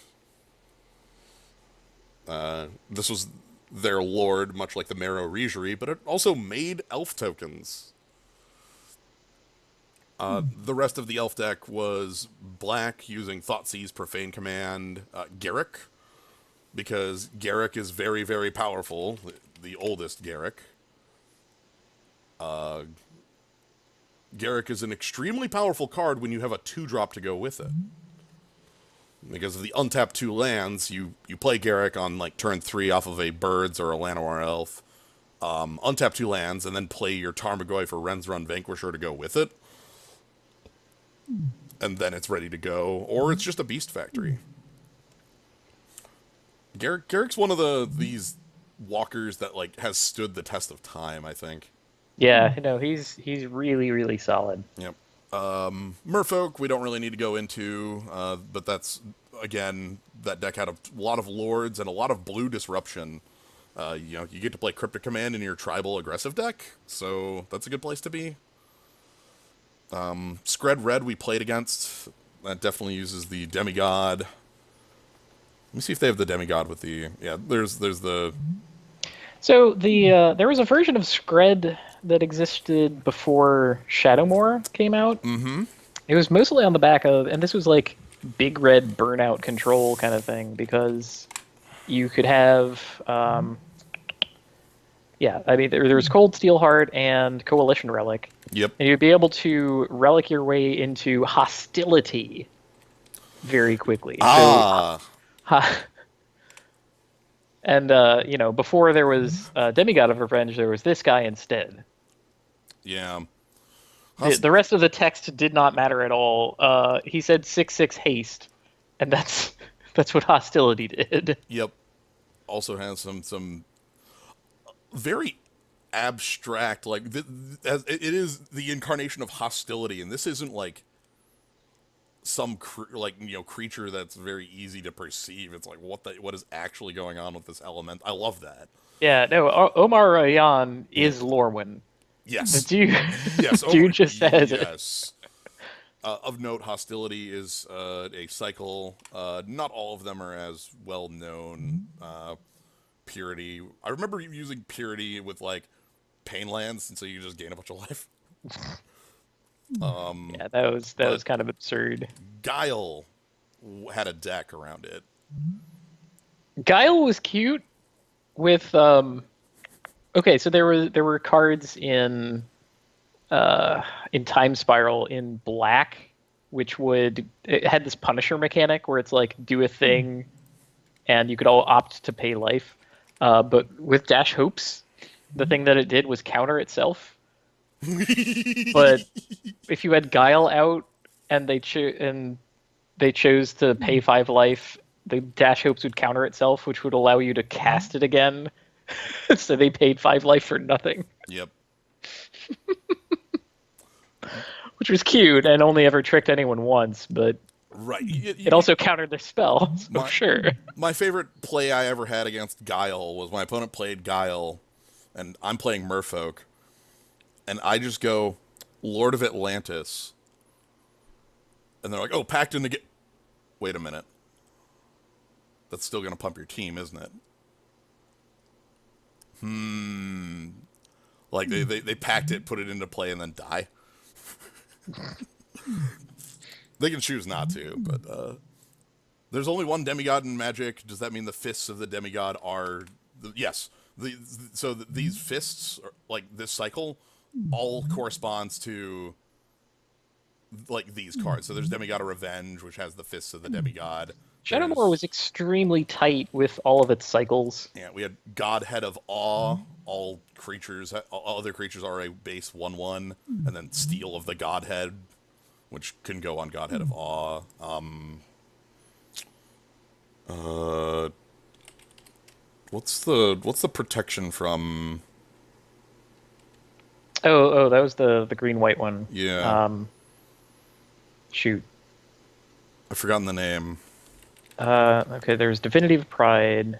This was their lord, much like the Marrow Regery, but it also made elf tokens. The rest of the elf deck was black, using Thoughtseize, Profane Command, Garruk, because Garruk is very, very powerful, the oldest Garruk. Garrick is an extremely powerful card when you have a 2-drop to go with it. Because of the untapped 2 lands, you play Garrick on like turn 3 off of a Birds or a Llanowar Elf. Untap 2 lands, and then play your Tarmogoyf or Renzrun Vanquisher to go with it. And then it's ready to go. Or it's just a Beast Factory. Garrick's one of these walkers that like has stood the test of time, I think. Yeah, he's really, really solid. Yep. Merfolk, we don't really need to go into, but that's, again, that deck had a lot of Lords and a lot of blue disruption. You get to play Cryptic Command in your tribal aggressive deck, so that's a good place to be. Scred Red we played against. That definitely uses the Demigod. Let me see if they have the Demigod with the... Yeah, there's the... So there was a version of Scred that existed before Shadowmoor came out. Mm-hmm. It was mostly on the back of... And this was like big red burnout control kind of thing, because you could have... yeah, I mean, there was Cold Steelheart and Coalition Relic. Yep. And you'd be able to relic your way into Hostility very quickly. Ah! So, and, before there was Demigod of Revenge, there was this guy instead. Yeah. The rest of the text did not matter at all. He said 6/6 haste, and that's what Hostility did. Yep. Also has some very abstract, like, it is the incarnation of Hostility, and this isn't like some creature that's very easy to perceive. It's like what is actually going on with this element. I love that. Yeah, no, Omar Rayyan is Lorwyn. Yes. Yes. Dude just says it. Yes. Of note, Hostility is a cycle. Not all of them are as well known. Purity. I remember using Purity with like Painlands, and so you just gain a bunch of life. Yeah, that was kind of absurd. Guile had a deck around it. Guile was cute with okay, so there were cards in Time Spiral in black, which it had this Punisher mechanic where it's like do a thing and you could all opt to pay life. But with Dash Hopes, the thing that it did was counter itself. But if you had Guile out and they chose to pay 5 life, the Dash Hopes would counter itself, which would allow you to cast it again. So they paid 5 life for nothing. Yep. Which was cute and only ever tricked anyone once, but right. It also countered their spell, so sure. My favorite play I ever had against Guile was my opponent played Guile, and I'm playing Merfolk, and I just go, Lord of Atlantis. And they're like, oh, packed in the Wait a minute. That's still going to pump your team, isn't it? Like, they packed it, put it into play, and then die. They can choose not to, but there's only one demigod in Magic. Does that mean the fists of the demigod are... Yes. These fists, like this cycle, all corresponds to like these cards. So there's Demigod of Revenge, which has the fists of the demigod. Shadowmoor was extremely tight with all of its cycles. Yeah, we had Godhead of Awe. All other creatures are a base 1/1, and then Steel of the Godhead, which can go on Godhead of Awe. What's the protection from? Oh, that was the green-white one. Yeah. Shoot. I've forgotten the name. Okay, there's Divinity of Pride.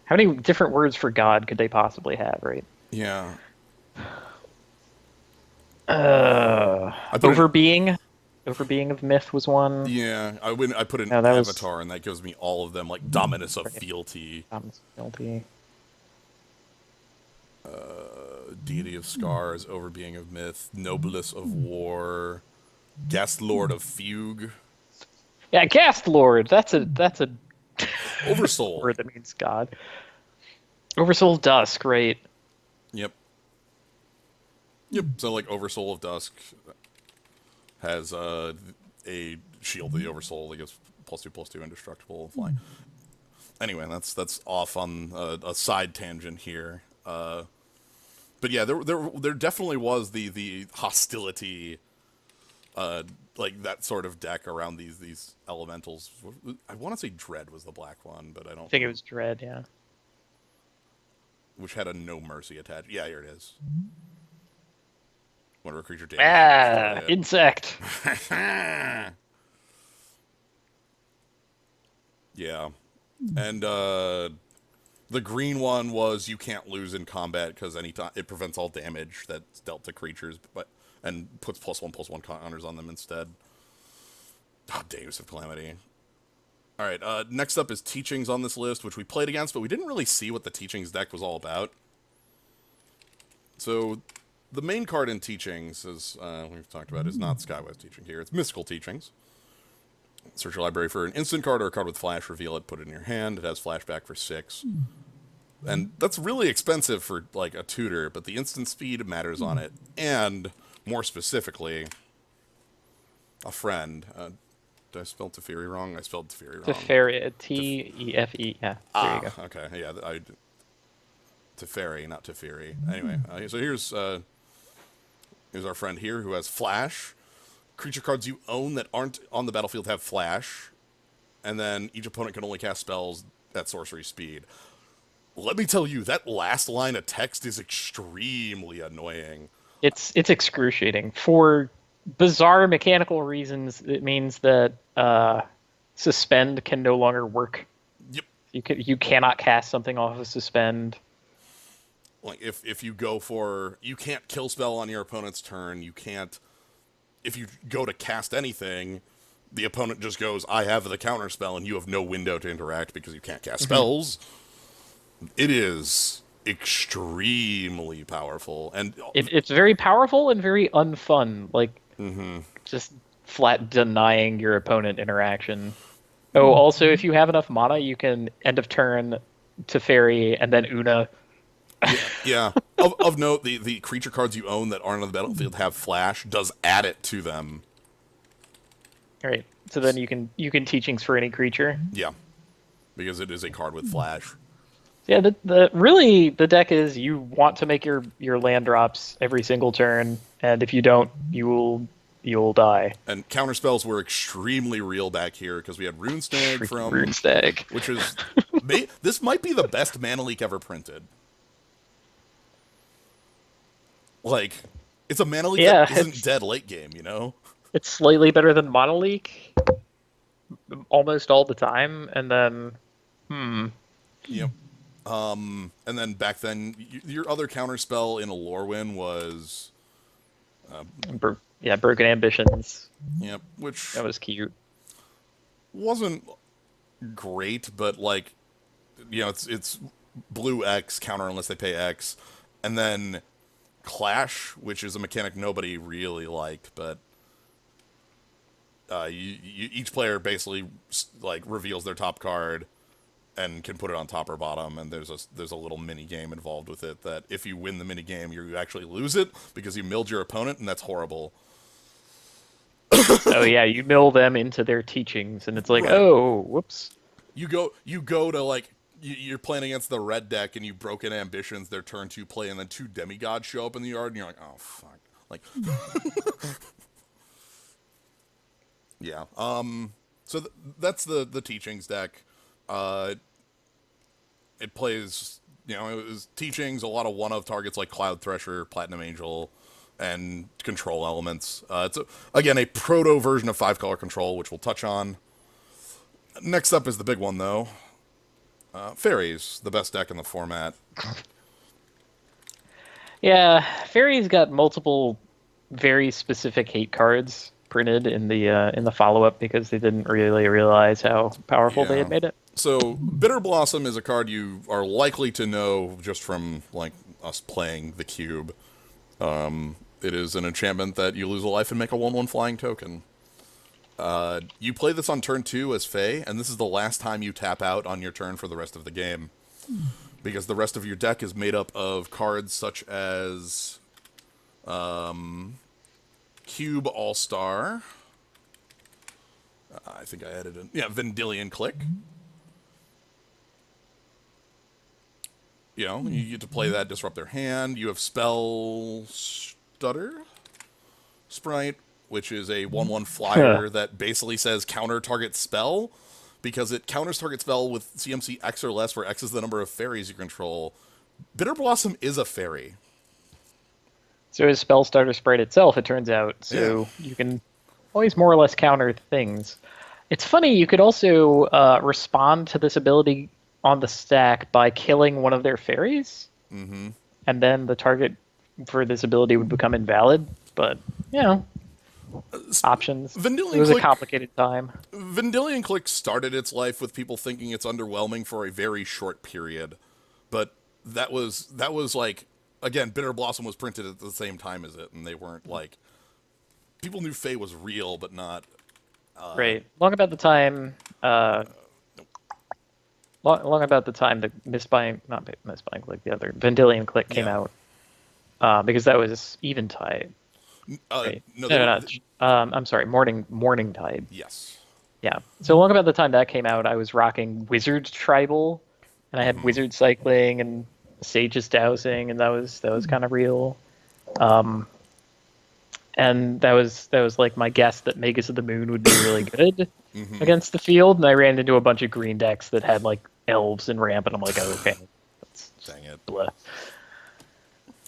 How many different words for God could they possibly have, right? Yeah. Overbeing. Overbeing of Myth was one. Yeah, I put in Avatar, and that gives me all of them, like Dominus of Fealty. Dominus of Fealty. Deity of Scars, Overbeing of Myth, Noblest of War, Guest Lord of Fugue. Yeah, Ghast Lord. That's a Oversoul. word that means God. Oversoul Dusk, right? Yep. Yep. So like Oversoul of Dusk has a shield to the Oversoul that gives +2/+2 indestructible flying. Anyway, that's off on a side tangent here. But yeah, there definitely was the hostility, like that sort of deck around these elementals. I want to say Dread was the black one, but I don't. I think it was Dread, yeah. Which had a no mercy attached. Yeah, here it is. Whenever a creature damages, Insect. Yeah, and the green one was you can't lose in combat because anytime it prevents all damage that's dealt to creatures, and puts +1/+1 counters on them instead. Oh, Days of Calamity. All right, next up is Teachings on this list, which we played against, but we didn't really see what the Teachings deck was all about. So, the main card in Teachings, as we've talked about, is not Skywise Teaching here. It's Mystical Teachings. Search your library for an instant card or a card with flash, reveal it, put it in your hand. It has flashback for 6. And that's really expensive for, like, a tutor, but the instant speed matters on it. And, more specifically, a friend. Did I spell Teferi wrong? I spelled Teferi wrong. Teferi, T-E-F-E, yeah. There you go. Okay, yeah, Teferi, not Teferi. Anyway, so here's our friend here who has Flash. Creature cards you own that aren't on the battlefield have Flash, and then each opponent can only cast spells at sorcery speed. Let me tell you, that last line of text is extremely annoying. It's excruciating. For bizarre mechanical reasons, it means that Suspend can no longer work. Yep. You cannot cast something off of Suspend. Like, if you go for... You can't kill spell on your opponent's turn. You can't... If you go to cast anything, the opponent just goes, I have the counter spell, and you have no window to interact because you can't cast spells. It is extremely powerful. And it's very powerful and very unfun. Like, just flat denying your opponent interaction. Oh, also, if you have enough mana, you can end of turn Teferi and then Una. Yeah. Of note, the creature cards you own that aren't on the battlefield have Flash does add it to them. All right. So then you can Teachings for any creature. Yeah. Because it is a card with Flash. Yeah, the deck is you want to make your land drops every single turn, and if you don't, you'll die. And counterspells were extremely real back here because we had Runestag from Runestag, which is this might be the best Mana Leak ever printed. Like, it's a Mana Leak that isn't dead late game, you know? It's slightly better than Mana Leak almost all the time, and then Yep. And then back then, your other counterspell in a Lorwyn was... Broken Ambitions. Yep, which... That was cute. Wasn't great, but, like, you know, it's blue X, counter unless they pay X, and then Clash, which is a mechanic nobody really liked, but each player basically, like, reveals their top card and can put it on top or bottom, and there's a little mini game involved with it that if you win the mini game, you actually lose it because you milled your opponent, and that's horrible. Oh yeah, you mill them into their Teachings, and it's like, right. Oh, whoops. You go to, like, you're playing against the red deck, and you Broken Ambitions, their turn 2 play, and then 2 demigods show up in the yard, and you're like, oh fuck, like, yeah. So that's the Teachings deck. It plays, you know, it was Teachings, a lot of one-of targets like Cloud Thresher, Platinum Angel, and control elements. It's, again, a proto version of 5-color control, which we'll touch on. Next up is the big one, though. Fairies, the best deck in the format. Yeah, Fairies got multiple very specific hate cards printed in the follow-up because they didn't really realize how powerful they had made it. So, Bitter Blossom is a card you are likely to know just from, like, us playing the cube. It is an enchantment that you lose a life and make a 1/1 flying token. You play this on turn 2 as Fae, and this is the last time you tap out on your turn for the rest of the game. Because the rest of your deck is made up of cards such as Cube All-Star. I think I added in. Yeah, Vendilion Click. You know, you get to play that, disrupt their hand. You have Spell Stutter Sprite, which is a 1/1 flyer that basically says counter target spell, because it counters target spell with CMC X or less, where X is the number of fairies you control. Bitter Blossom is a fairy. So is Spell Starter Sprite itself, it turns out. So you can always more or less counter things. It's funny, you could also respond to this ability on the stack by killing one of their fairies. Mm-hmm. And then the target for this ability would become invalid. But, you know, options. Vendilion It was a Click- complicated time. Vendilion Click started its life with people thinking it's underwhelming for a very short period. But that was like, again, Bitter Blossom was printed at the same time as it, and they weren't like, people knew Fae was real, but not Right. Long about the time the not Mistbind Click, the other Vendilion Click came out, because that was Eventide. Right. No, I'm sorry, Morningtide. Yes. Yeah. So long about the time that came out, I was rocking Wizard Tribal, and I had Wizard Cycling and Sage's Dowsing, and that was kind of real. And that was like my guess that Magus of the Moon would be really good against the field, and I ran into a bunch of green decks that had like elves and ramp, and I'm like, oh, okay, dang it. Blah.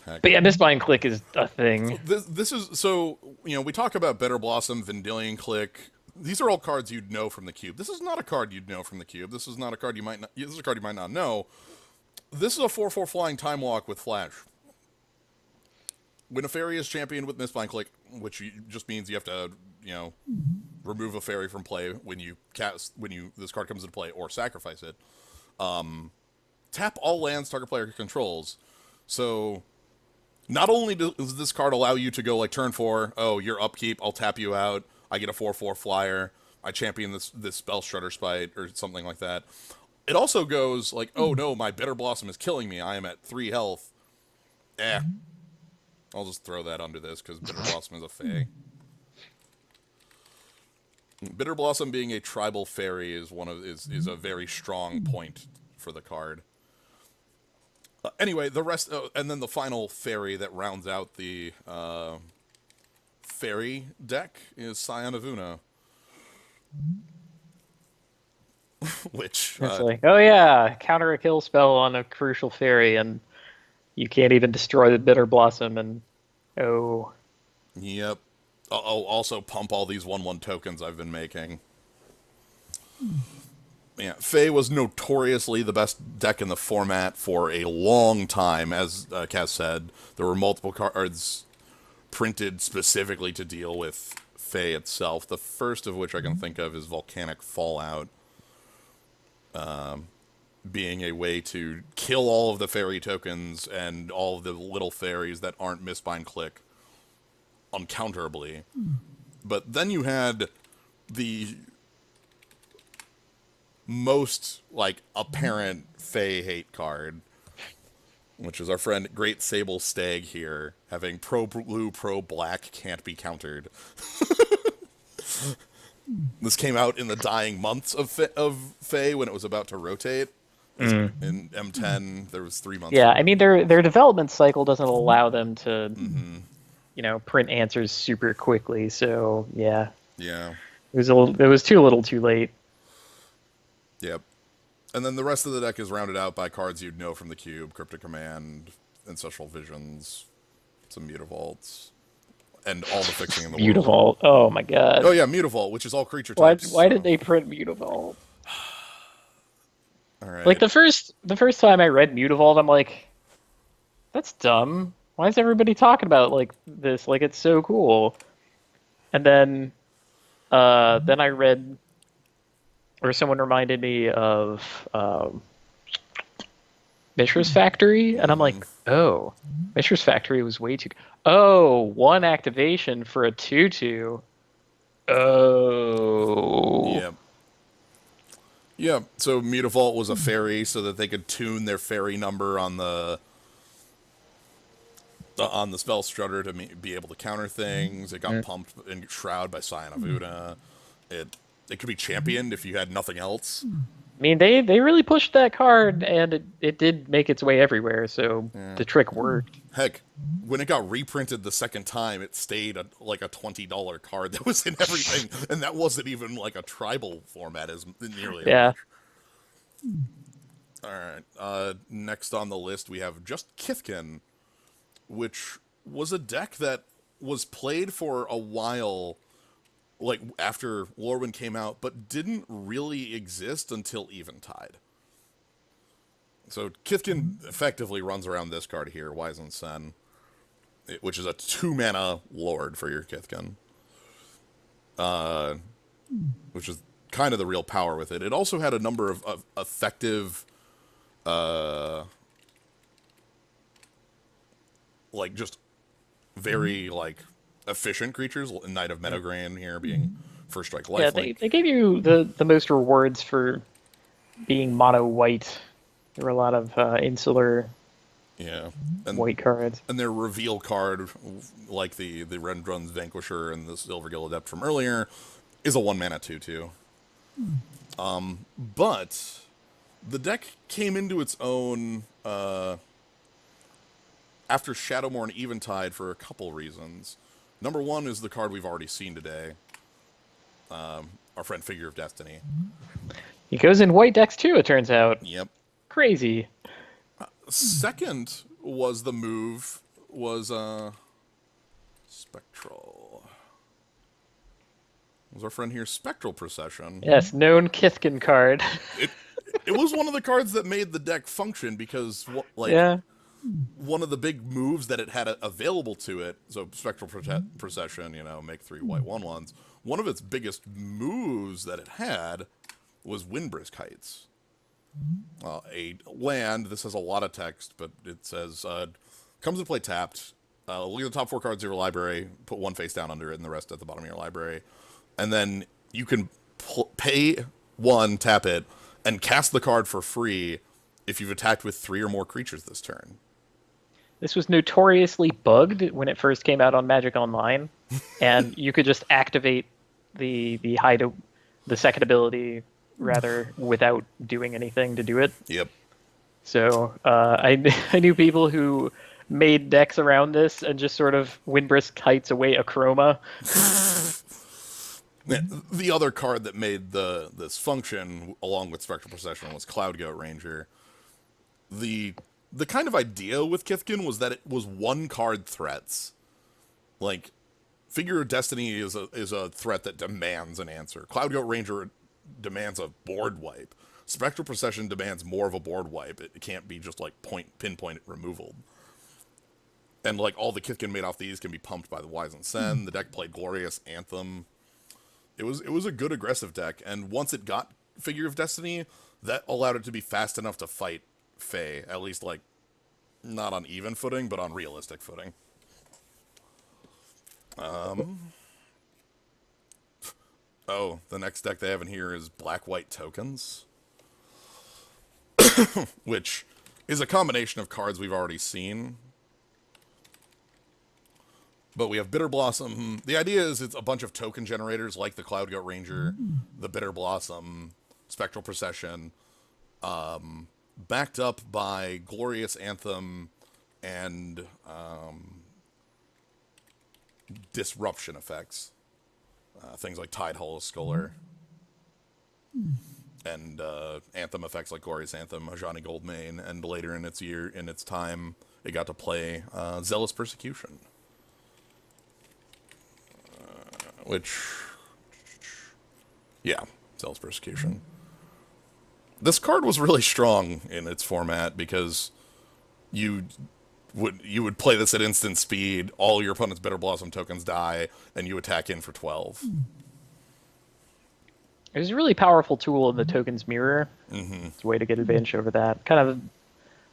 Heck. But yeah, Mistbind Click is a thing. This is so, you know, we talk about Bitter Blossom, Vendilion Click. These are all cards you'd know from the cube. This is not a card you'd know from the cube. This is not a card you might not. This is a card you might not know. This is a 4/4 flying Time Walk with Flash. When a fairy is championed with Mistbind Click, which just means you have to, you know, remove a fairy from play when you this card comes into play, or sacrifice it. Tap all lands target player controls. So not only does this card allow you to go like turn 4, oh, you're upkeep, I'll tap you out, I get a 4/4 flyer, I champion this Spell Strutter Spite or something like that. It also goes like, oh no, my Bitter Blossom is killing me, I am at 3 health. I'll just throw that under this because Bitter Blossom is a fae. Bitter Blossom being a tribal fairy is is a very strong point for the card. Anyway, the rest, and then the final fairy that rounds out the fairy deck is Scion of Una. Which It's like, oh yeah, counter a kill spell on a crucial fairy, and you can't even destroy the Bitter Blossom, and oh. Yep. Oh, also pump all these 1/1 tokens I've been making. Yeah, Fae was notoriously the best deck in the format for a long time, as Kaz said. There were multiple cards printed specifically to deal with Fae itself. The first of which I can think of is Volcanic Fallout. Being a way to kill all of the fairy tokens and all of the little fairies that aren't Mistbind Click uncounterably. But then you had the most, like, apparent Fae hate card, which is our friend Great Sable Stag here, having pro blue, pro black can't be countered. This came out in the dying months of Fae when it was about to rotate. In M10, there was 3 months. Yeah, I mean their development cycle doesn't allow them to, you know, print answers super quickly. So yeah, Yeah. it was too little, too late. Yep. And then the rest of the deck is rounded out by cards you'd know from the cube: Cryptic Command, Ancestral Visions, some Mutavaults, and all the fixing in the world. Mutavault. Oh my god. Oh yeah, Mutavault, which is all creature types. Why did they print Mutavault? All right. Like the first time I read Mutavault, I'm like, that's dumb. Why is everybody talking about like this? Like it's so cool. And then I read, or someone reminded me of Mishra's Factory, and I'm like, oh, Mishra's Factory was way too. Oh, 1 activation for a 2/2. Oh. Yep. Yeah, so Mutavault was a fairy so that they could tune their fairy number on the on the spell Strutter to be able to counter things. It got pumped in Shroud by Scion of Una. It could be championed if you had nothing else. I mean, they really pushed that card, and it did make its way everywhere, so the trick worked. Heck, when it got reprinted the second time, it stayed like a $20 card that was in everything, and that wasn't even like a tribal format as nearly as much. Alright, next on the list we have just Kithkin, which was a deck that was played for a while, like after Lorwyn came out, but didn't really exist until Eventide. So Kithkin effectively runs around this card here, Wizened Sen, which is a 2-mana Lord for your Kithkin. Which is kind of the real power with it. It also had a number of effective, like just very like efficient creatures. Knight of Metagrain here being first strike lifelink. Yeah, they gave you the most rewards for being mono white. There were a lot of insular white cards. And their reveal card, like the Rendrun's Vanquisher and the Silvergill Adept from earlier, is a 1-mana 2/2. But the deck came into its own after Shadowmoor and Eventide for a couple reasons. Number one is the card we've already seen today. Our friend Figure of Destiny. He goes in white decks too, it turns out. Yep. Crazy. Second was the move was Spectral. Was our friend here Spectral Procession? Yes, known Kithkin card. It was one of the cards that made the deck function because one of the big moves that it had available to it, so Spectral Procession, make 3 white 1/1s. One of its biggest moves that it had was Windbrisk Heights. A land, this has a lot of text, but it says, comes to play tapped. Look at the top 4 cards of your library, put 1 face down under it, and the rest at the bottom of your library. And then you can pay 1, tap it, and cast the card for free if you've attacked with 3 or more creatures this turn. This was notoriously bugged when it first came out on Magic Online, and you could just activate the second ability rather without doing anything to do it. Yep. So I knew people who made decks around this and just sort of Windbrisk Heights away a chroma. The other card that made this function, along with Spectral Procession, was Cloudgoat Ranger. The kind of idea with Kithkin was that it was 1-card threats. Like, Figure of Destiny is a threat that demands an answer. Cloudgoat Ranger demands a board wipe. Spectral Procession demands more of a board wipe. It can't be just like pinpoint removal. And like all the Kithkin made off these can be pumped by the Wizened Sen. The deck played Glorious Anthem. It was a good aggressive deck, and once it got Figure of Destiny, that allowed it to be fast enough to fight Fae, at least like not on even footing, but on realistic footing. Oh, the next deck they have in here is Black-White Tokens, which is a combination of cards we've already seen. But we have Bitter Blossom. The idea is it's a bunch of token generators like the Cloudgoat Ranger, the Bitter Blossom, Spectral Procession, backed up by Glorious Anthem and disruption effects. Things like Tide Hollow Sculler. And Anthem effects like Glorious Anthem, Ajani Goldmane, and later in its time, it got to play Zealous Persecution. Zealous Persecution. This card was really strong in its format because you would play this at instant speed, all your opponent's Bitter Blossom tokens die, and you attack in for 12. It was a really powerful tool in the tokens mirror. It's a way to get advantage over that. Kind of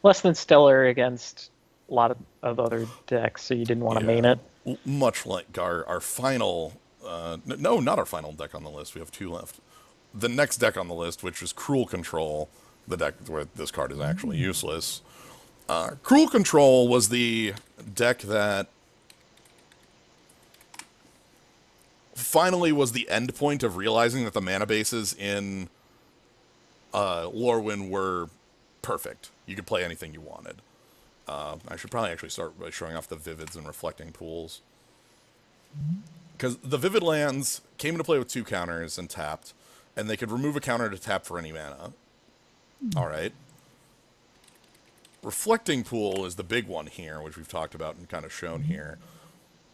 less than stellar against a lot of other decks, so you didn't want to main it. Much like our final... no, not our final deck on the list. We have 2 left. The next deck on the list, which is Cruel Control, the deck where this card is actually useless, Cruel Control was the deck that finally was the end point of realizing that the mana bases in Lorwyn were perfect. You could play anything you wanted. I should probably actually start by showing off the Vivids and Reflecting Pools. Because the Vivid lands came into play with 2 counters and tapped, and they could remove a counter to tap for any mana. Alright. Reflecting Pool is the big one here, which we've talked about and kind of shown here.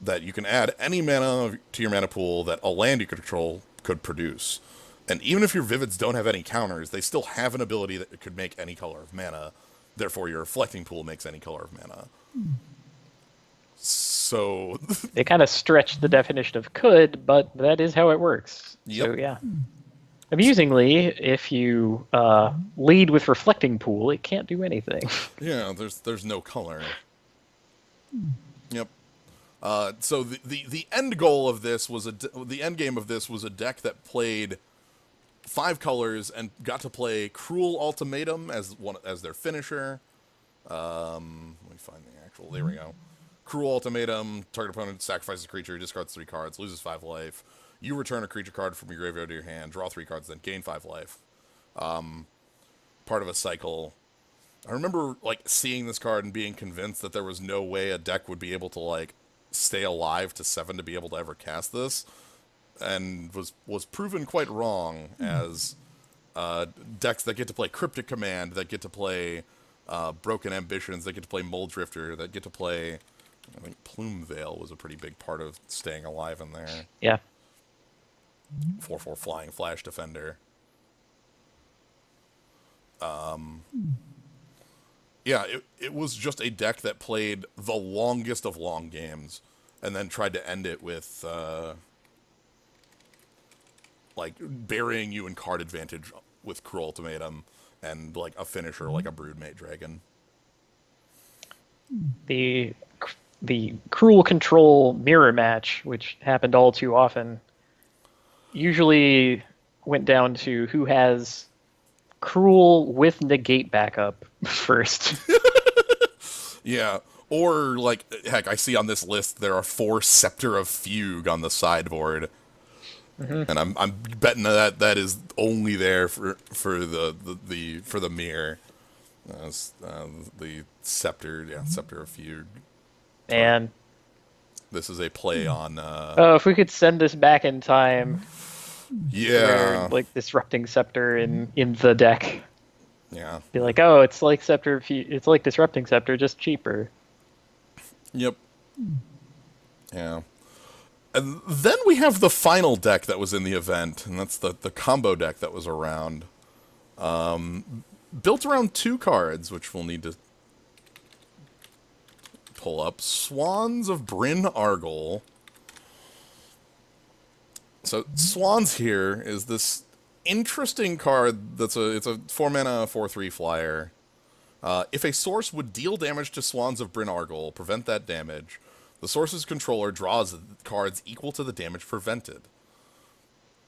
That you can add any mana to your mana pool that a land you control could produce. And even if your Vivids don't have any counters, they still have an ability that could make any color of mana. Therefore, your Reflecting Pool makes any color of mana. So... They kind of stretch the definition of could, but that is how it works. Yep. So, yeah. Amusingly, if you lead with Reflecting Pool, it can't do anything. Yeah, there's no color. Yep. So the end goal of this was the end game of this was a deck that played 5 colors and got to play Cruel Ultimatum as their finisher. Let me find the actual. There we go. Cruel Ultimatum. Target opponent sacrifices a creature, discards 3 cards, loses 5 life. You return a creature card from your graveyard to your hand, draw 3 cards, then gain 5 life. Part of a cycle. I remember like seeing this card and being convinced that there was no way a deck would be able to like stay alive to 7 to be able to ever cast this, and was proven quite wrong, as decks that get to play Cryptic Command, that get to play Broken Ambitions, that get to play Mold Drifter, that get to play, I think Plume Veil was a pretty big part of staying alive in there. Yeah. 4/4 Flying Flash Defender. Yeah, it was just a deck that played the longest of long games, and then tried to end it with, like, burying you in card advantage with Cruel Ultimatum, and, like, a finisher like a Broodmate Dragon. The Cruel Control mirror match, which happened all too often, usually went down to who has Cruel with negate backup first. Yeah, or, like, heck, I see on this list there are 4 Scepter of Fugue on the sideboard. And I'm betting that is only there for the mirror. The Scepter, yeah, Scepter of Fugue. And this is a play on oh, if we could send this back in time. Yeah. Like Disrupting Scepter in the deck. Yeah. Be like, oh, it's like it's like Disrupting Scepter, just cheaper. Yep. Yeah. And then we have the final deck that was in the event, and that's the combo deck that was around. Built around 2 cards, which we'll need to pull up. Swans of Bryn Argol. So Swans here is this interesting card it's a 4-mana 4/3 flyer. If a source would deal damage to Swans of Bryn Argol, prevent that damage, the source's controller draws cards equal to the damage prevented.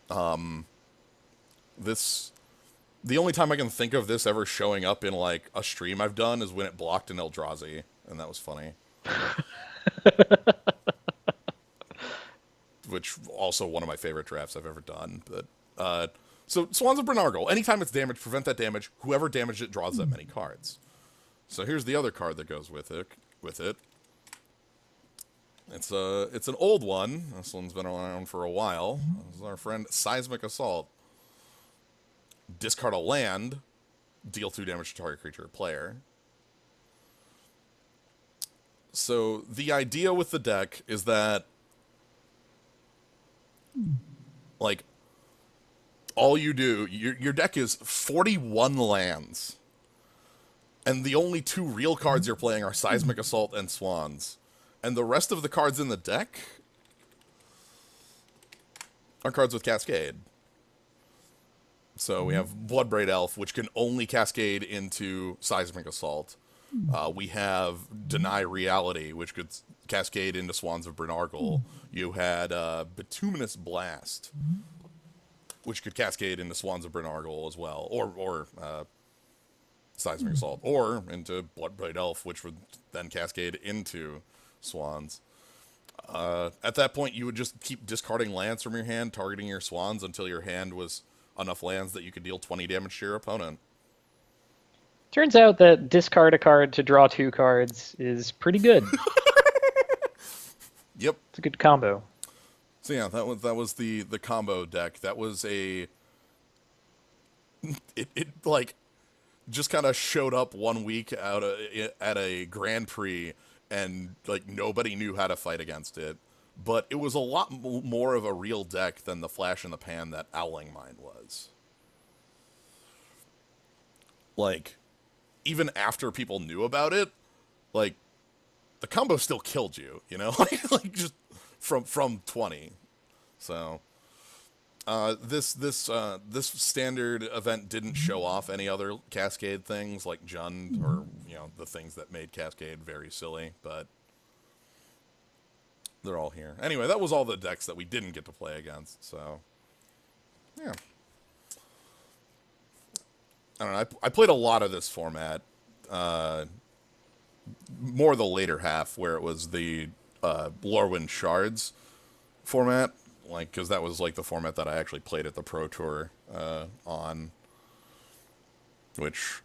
The only time I can think of this ever showing up in like a stream I've done is when it blocked an Eldrazi, and that was funny. Which also one of my favorite drafts I've ever done. But so Swans of Bryn Argol, anytime it's damaged, prevent that damage. Whoever damaged it draws that many cards. So here's the other card that goes with it. It's an old one. This one's been around for a while. This is our friend Seismic Assault. Discard a land, deal 2 damage to target creature or player. So the idea with the deck is that, like, all you do, your deck is 41 lands, and the only 2 real cards you're playing are Seismic Assault and Swans. And the rest of the cards in the deck are cards with Cascade. So we have Bloodbraid Elf, which can only cascade into Seismic Assault. We have Deny Reality, which could cascade into Swans of Bryn Argol. You had Bituminous Blast, which could cascade into Swans of Bryn Argol as well. Or Seismic Assault, or into Bloodbraid Elf, which would then cascade into Swans. At that point, you would just keep discarding lands from your hand, targeting your Swans until your hand was enough lands that you could deal 20 damage to your opponent. Turns out that discard a card to draw 2 cards is pretty good. Yep. It's a good combo. So yeah, that was the combo deck. That was it like just kind of showed up one week at a Grand Prix, and like nobody knew how to fight against it. But it was a lot more of a real deck than the flash in the pan that Owling Mine was. Like, even after people knew about it, like, the combo still killed you, you know? like just from 20. So, this standard event didn't show off any other Cascade things like Jund or, you know, the things that made Cascade very silly, but they're all here. Anyway, that was all the decks that we didn't get to play against, so yeah. I don't know, I played a lot of this format, more the later half, where it was the Lorwyn Shards format, like, because that was like the format that I actually played at the Pro Tour on, which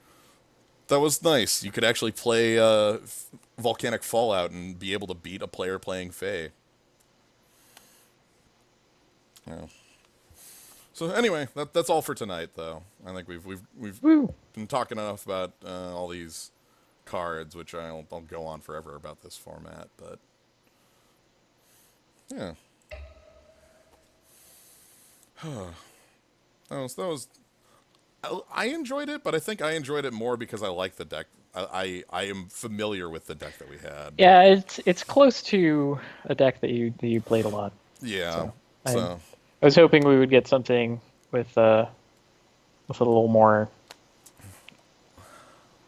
that was nice. You could actually play Volcanic Fallout and be able to beat a player playing Fae. Yeah. So anyway, that's all for tonight, though. I think we've been talking enough about all these cards, which I'll go on forever about this format, but yeah. that was I enjoyed it, but I think I enjoyed it more because I like the deck. I am familiar with the deck that we had. Yeah, it's close to a deck that you played a lot. Yeah. So I was hoping we would get something with a little more,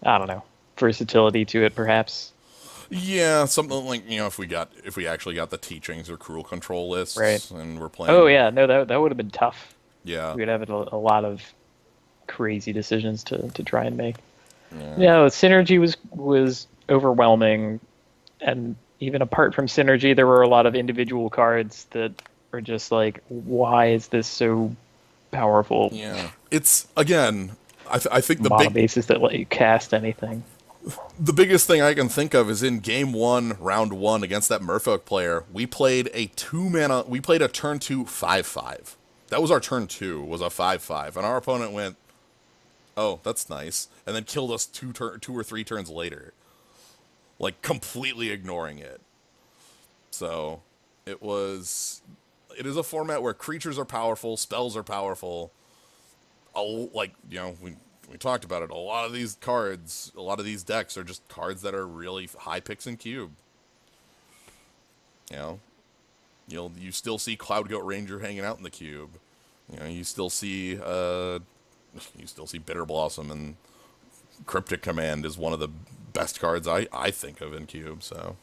I don't know, versatility to it, perhaps. Yeah, something like, you know, if we actually got the teachings or cruel control lists, right, and we're playing. Oh yeah, no, that would have been tough. Yeah, we would have a lot of crazy decisions to try and make. Yeah, Synergy was overwhelming, and even apart from Synergy, there were a lot of individual cards that were just like, why is this so powerful? Yeah, it's, again, I think the Mono bases that let you cast anything. The biggest thing I can think of is in game 1, round 1 against that Merfolk player, we played a turn 2 5/5. That was our turn 2, was a 5/5, and our opponent went, oh, that's nice, and then killed us 2 or 3 turns later, like completely ignoring it. So it is a format where creatures are powerful, spells are powerful. Like, you know, we talked about it. A lot of these cards, a lot of these decks are just cards that are really high picks in cube. You know, you still see Cloud Goat Ranger hanging out in the cube. You know, you still see Bitter Blossom, and Cryptic Command is one of the best cards I think of in cube. So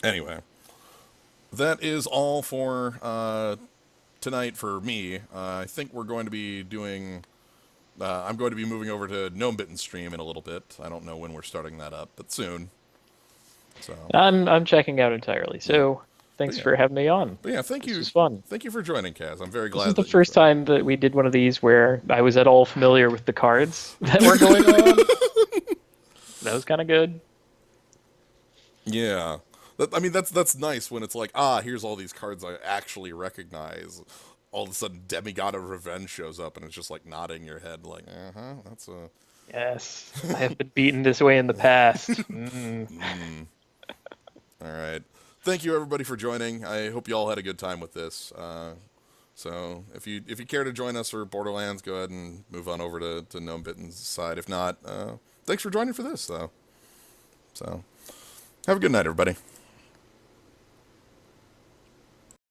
anyway, that is all for tonight for me. I think we're going to be doing. I'm going to be moving over to Gnome Bitten's stream in a little bit. I don't know when we're starting that up, but soon. So I'm checking out entirely. So thanks for having me on. But yeah, thank you. This was fun. Thank you for joining, Kaz. I'm very glad. This is the first time that we did one of these where I was at all familiar with the cards that were going on. That was kind of good. Yeah. I mean, that's nice when it's like, here's all these cards I actually recognize. All of a sudden, Demigod of Revenge shows up, and it's just like nodding your head, like, that's a. Yes, I have been beaten this way in the past. All right. Thank you, everybody, for joining. I hope you all had a good time with this. So if you care to join us for Borderlands, go ahead and move on over to Gnome Bitten's side. If not, thanks for joining for this, though. So have a good night, everybody.